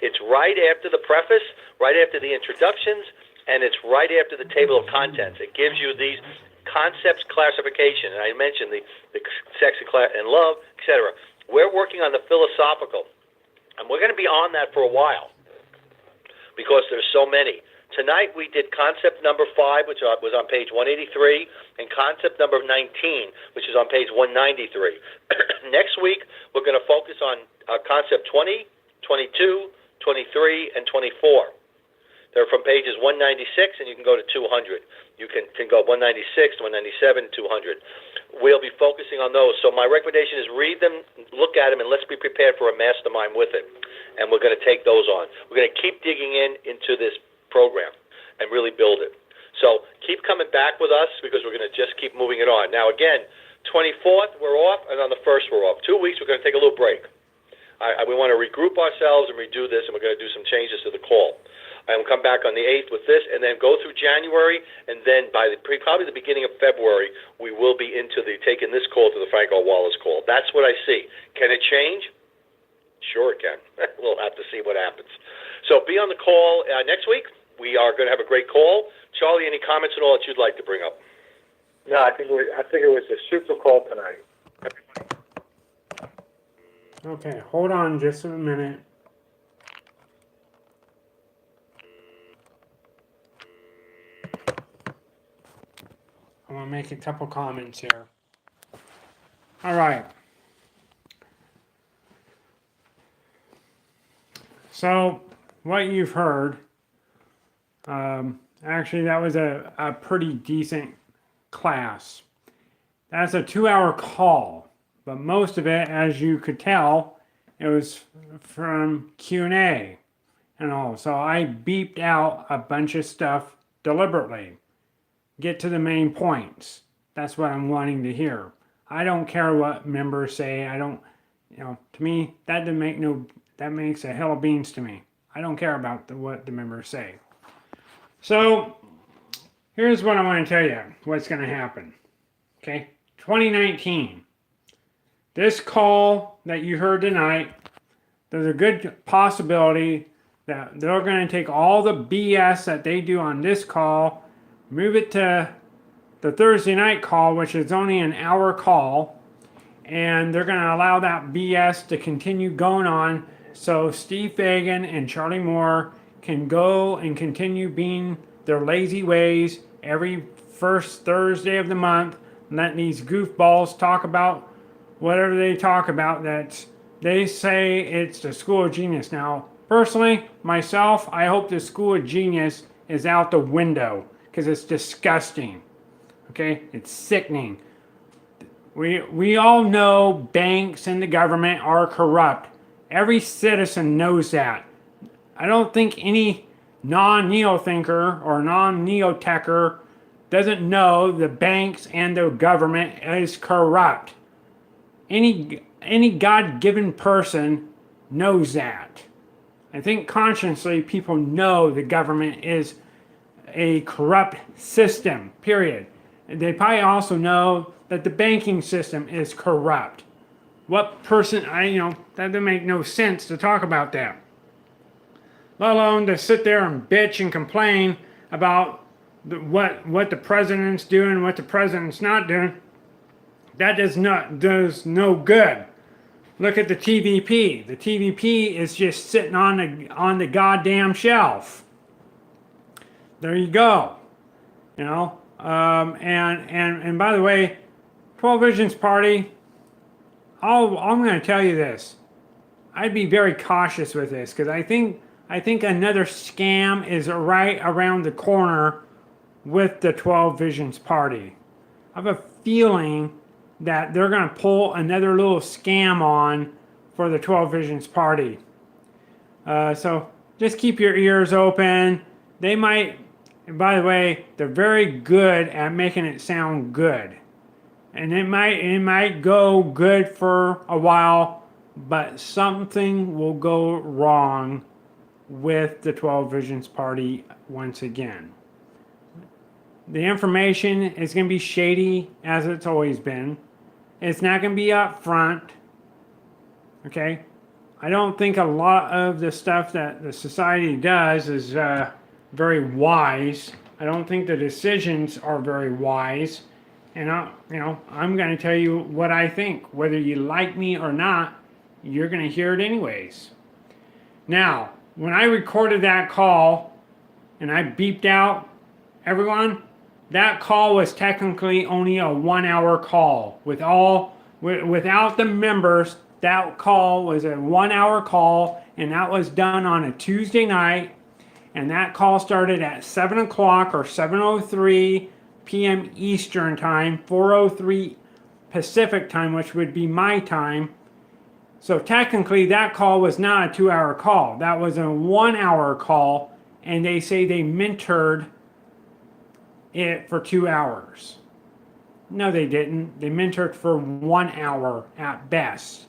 It's right after the preface, right after the introductions, and it's right after the table of contents. It gives you these concepts classification, and I mentioned the sex and love, etc. We're working on the philosophical, and we're going to be on that for a while because there's so many. Tonight we did concept number 5, which was on page 183, and concept number 19, which is on page 193. Next week we're going to focus on concept 20, 22, 23, and 24. They're from pages 196, and you can go to 200. You can go 196, 197, 200. We'll be focusing on those. So my recommendation is read them, look at them, and let's be prepared for a mastermind with it. And we're going to take those on. We're going to keep digging into this program and really build it. So keep coming back with us because we're going to just keep moving it on. Now, again, 24th, we're off, and on the 1st, we're off. 2 weeks, we're going to take a little break. We want to regroup ourselves and redo this, and we're going to do some changes to the call. And we'll come back on the 8th with this, and then go through January, and then by probably the beginning of February, we will be into taking this call to the Frank R. Wallace call. That's what I see. Can it change? Sure it can. We'll have to see what happens. So be on the call next week. We are going to have a great call. Charlie, any comments at all that you'd like to bring up? No, I think it was a super call tonight. Okay, hold on just a minute. I want to make a couple comments here. All right. So, what you've heard, actually that was a pretty decent class. That's a 2-hour call, but most of it, as you could tell, it was from Q&A and all. So I beeped out a bunch of stuff deliberately. Get to the main points. That's what I'm wanting to hear. I don't care what members say. To me, that makes a hell of beans to me. I don't care about what the members say. So here's what I want to tell you what's going to happen. Okay, 2019. This call that you heard tonight, there's a good possibility that they're going to take all the BS that they do on this call, move it to the Thursday night call, which is only an hour call, and they're going to allow that BS to continue going on so Steve Fagan and Charlie Moore can go and continue being their lazy ways every first Thursday of the month, letting these goofballs talk about whatever they talk about that they say it's the School of Genius. Now, personally, myself, I hope the School of Genius is out the window because it's disgusting. Okay, it's sickening. We all know banks and the government are corrupt. Every citizen knows that. I don't think any non-neo thinker or non-neo techer doesn't know the banks and the government is corrupt. Any God-given person knows that. I think consciously people know the government is a corrupt system, period. They probably also know that the banking system is corrupt. What person, that doesn't make no sense to talk about that. Let alone to sit there and bitch and complain about what the president's doing, what the president's not doing. That does no good. Look at the TVP. The TVP is just sitting on the goddamn shelf. There you go. And by the way, 12 Visions Party, I'm going to tell you this. I'd be very cautious with this because I think another scam is right around the corner with the 12 Visions Party. I have a feeling that they're going to pull another little scam on for the 12 Visions Party. So just keep your ears open. They might, and by the way, they're very good at making it sound good. And it might go good for a while, but something will go wrong with the 12 Visions Party once again. The information is going to be shady as it's always been. It's not going to be up front. Okay? I don't think a lot of the stuff that the society does is very wise. I don't think the decisions are very wise. And I'm going to tell you what I think. Whether you like me or not, you're going to hear it anyways. Now, when I recorded that call and I beeped out everyone, that call was technically only a 1 hour call. Without the members, that call was a 1 hour call, and that was done on a Tuesday night. And that call started at 7 o'clock or 7:03 p.m. Eastern time, 4:03 Pacific time, which would be my time. So technically that call was not a 2 hour call. That was a 1 hour call, and they say they mentored it for 2 hours. No, they didn't. They mentored for 1 hour at best.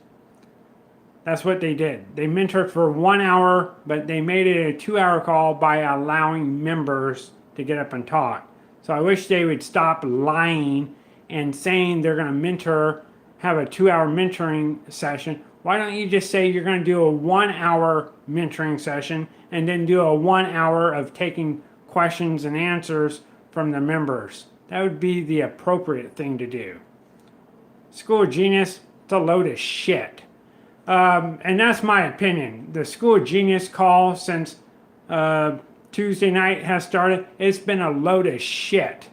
That's what they did. They mentored for 1 hour, but they made it a 2 hour call by allowing members to get up and talk. So I wish they would stop lying and saying they're going to have a 2 hour mentoring session. Why don't you just say you're going to do a 1 hour mentoring session and then do a 1 hour of taking questions and answers from the members? That would be the appropriate thing to do. School of Genius, it's a load of shit. And that's my opinion. The School of Genius call since Tuesday night has started, it's been a load of shit.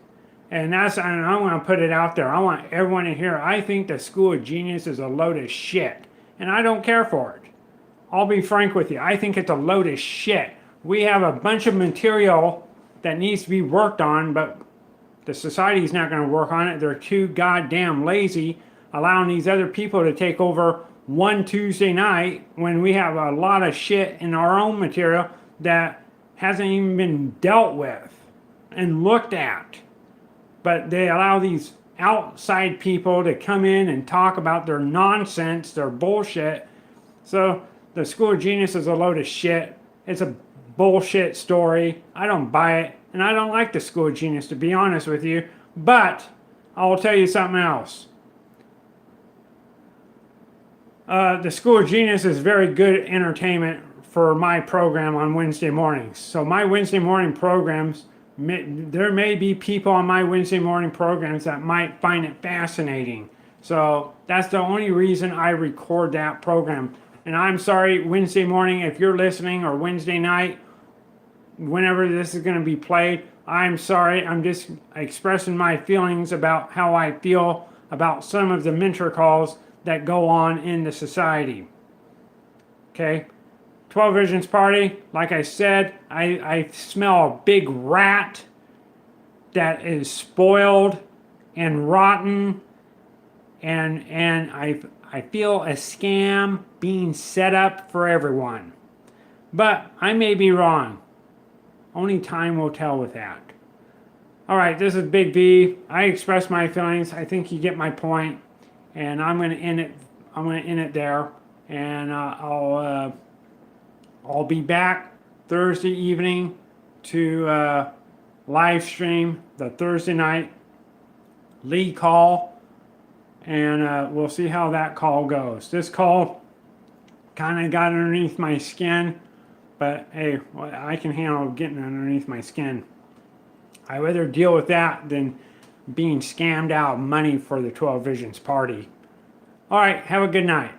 And I want to put it out there. I want everyone to hear. I think the School of Genius is a load of shit. And I don't care for it. I'll be frank with you. I think it's a load of shit. We have a bunch of material that needs to be worked on, but the society's not going to work on it. They're too goddamn lazy, allowing these other people to take over one Tuesday night when we have a lot of shit in our own material that hasn't even been dealt with and looked at. But they allow these outside people to come in and talk about their nonsense, their bullshit. So the School of Genius is a load of shit. It's a bullshit story. I don't buy it. And I don't like the School of Genius, to be honest with you. But I will tell you something else. The School of Genius is very good entertainment for my program on Wednesday mornings. So my Wednesday morning programs, there may be people on my Wednesday morning programs that might find it fascinating. So that's the only reason I record that program. And I'm sorry, Wednesday morning, if you're listening, or Wednesday night, whenever this is going to be played, I'm sorry. I'm just expressing my feelings about how I feel about some of the mentor calls that go on in the society. Okay? 12 Visions Party, like I said, I smell a big rat that is spoiled and rotten, and I feel a scam being set up for everyone. But I may be wrong. Only time will tell with that. All right, this is Big V. I express my feelings. I think you get my point, and I'm going to end it. I'm going to end it there, and I'll be back Thursday evening to live stream the Thursday night lead call, and we'll see how that call goes. This call kind of got underneath my skin, but hey, I can handle getting underneath my skin. I'd rather deal with that than being scammed out of money for the 12 Visions Party. All right, have a good night.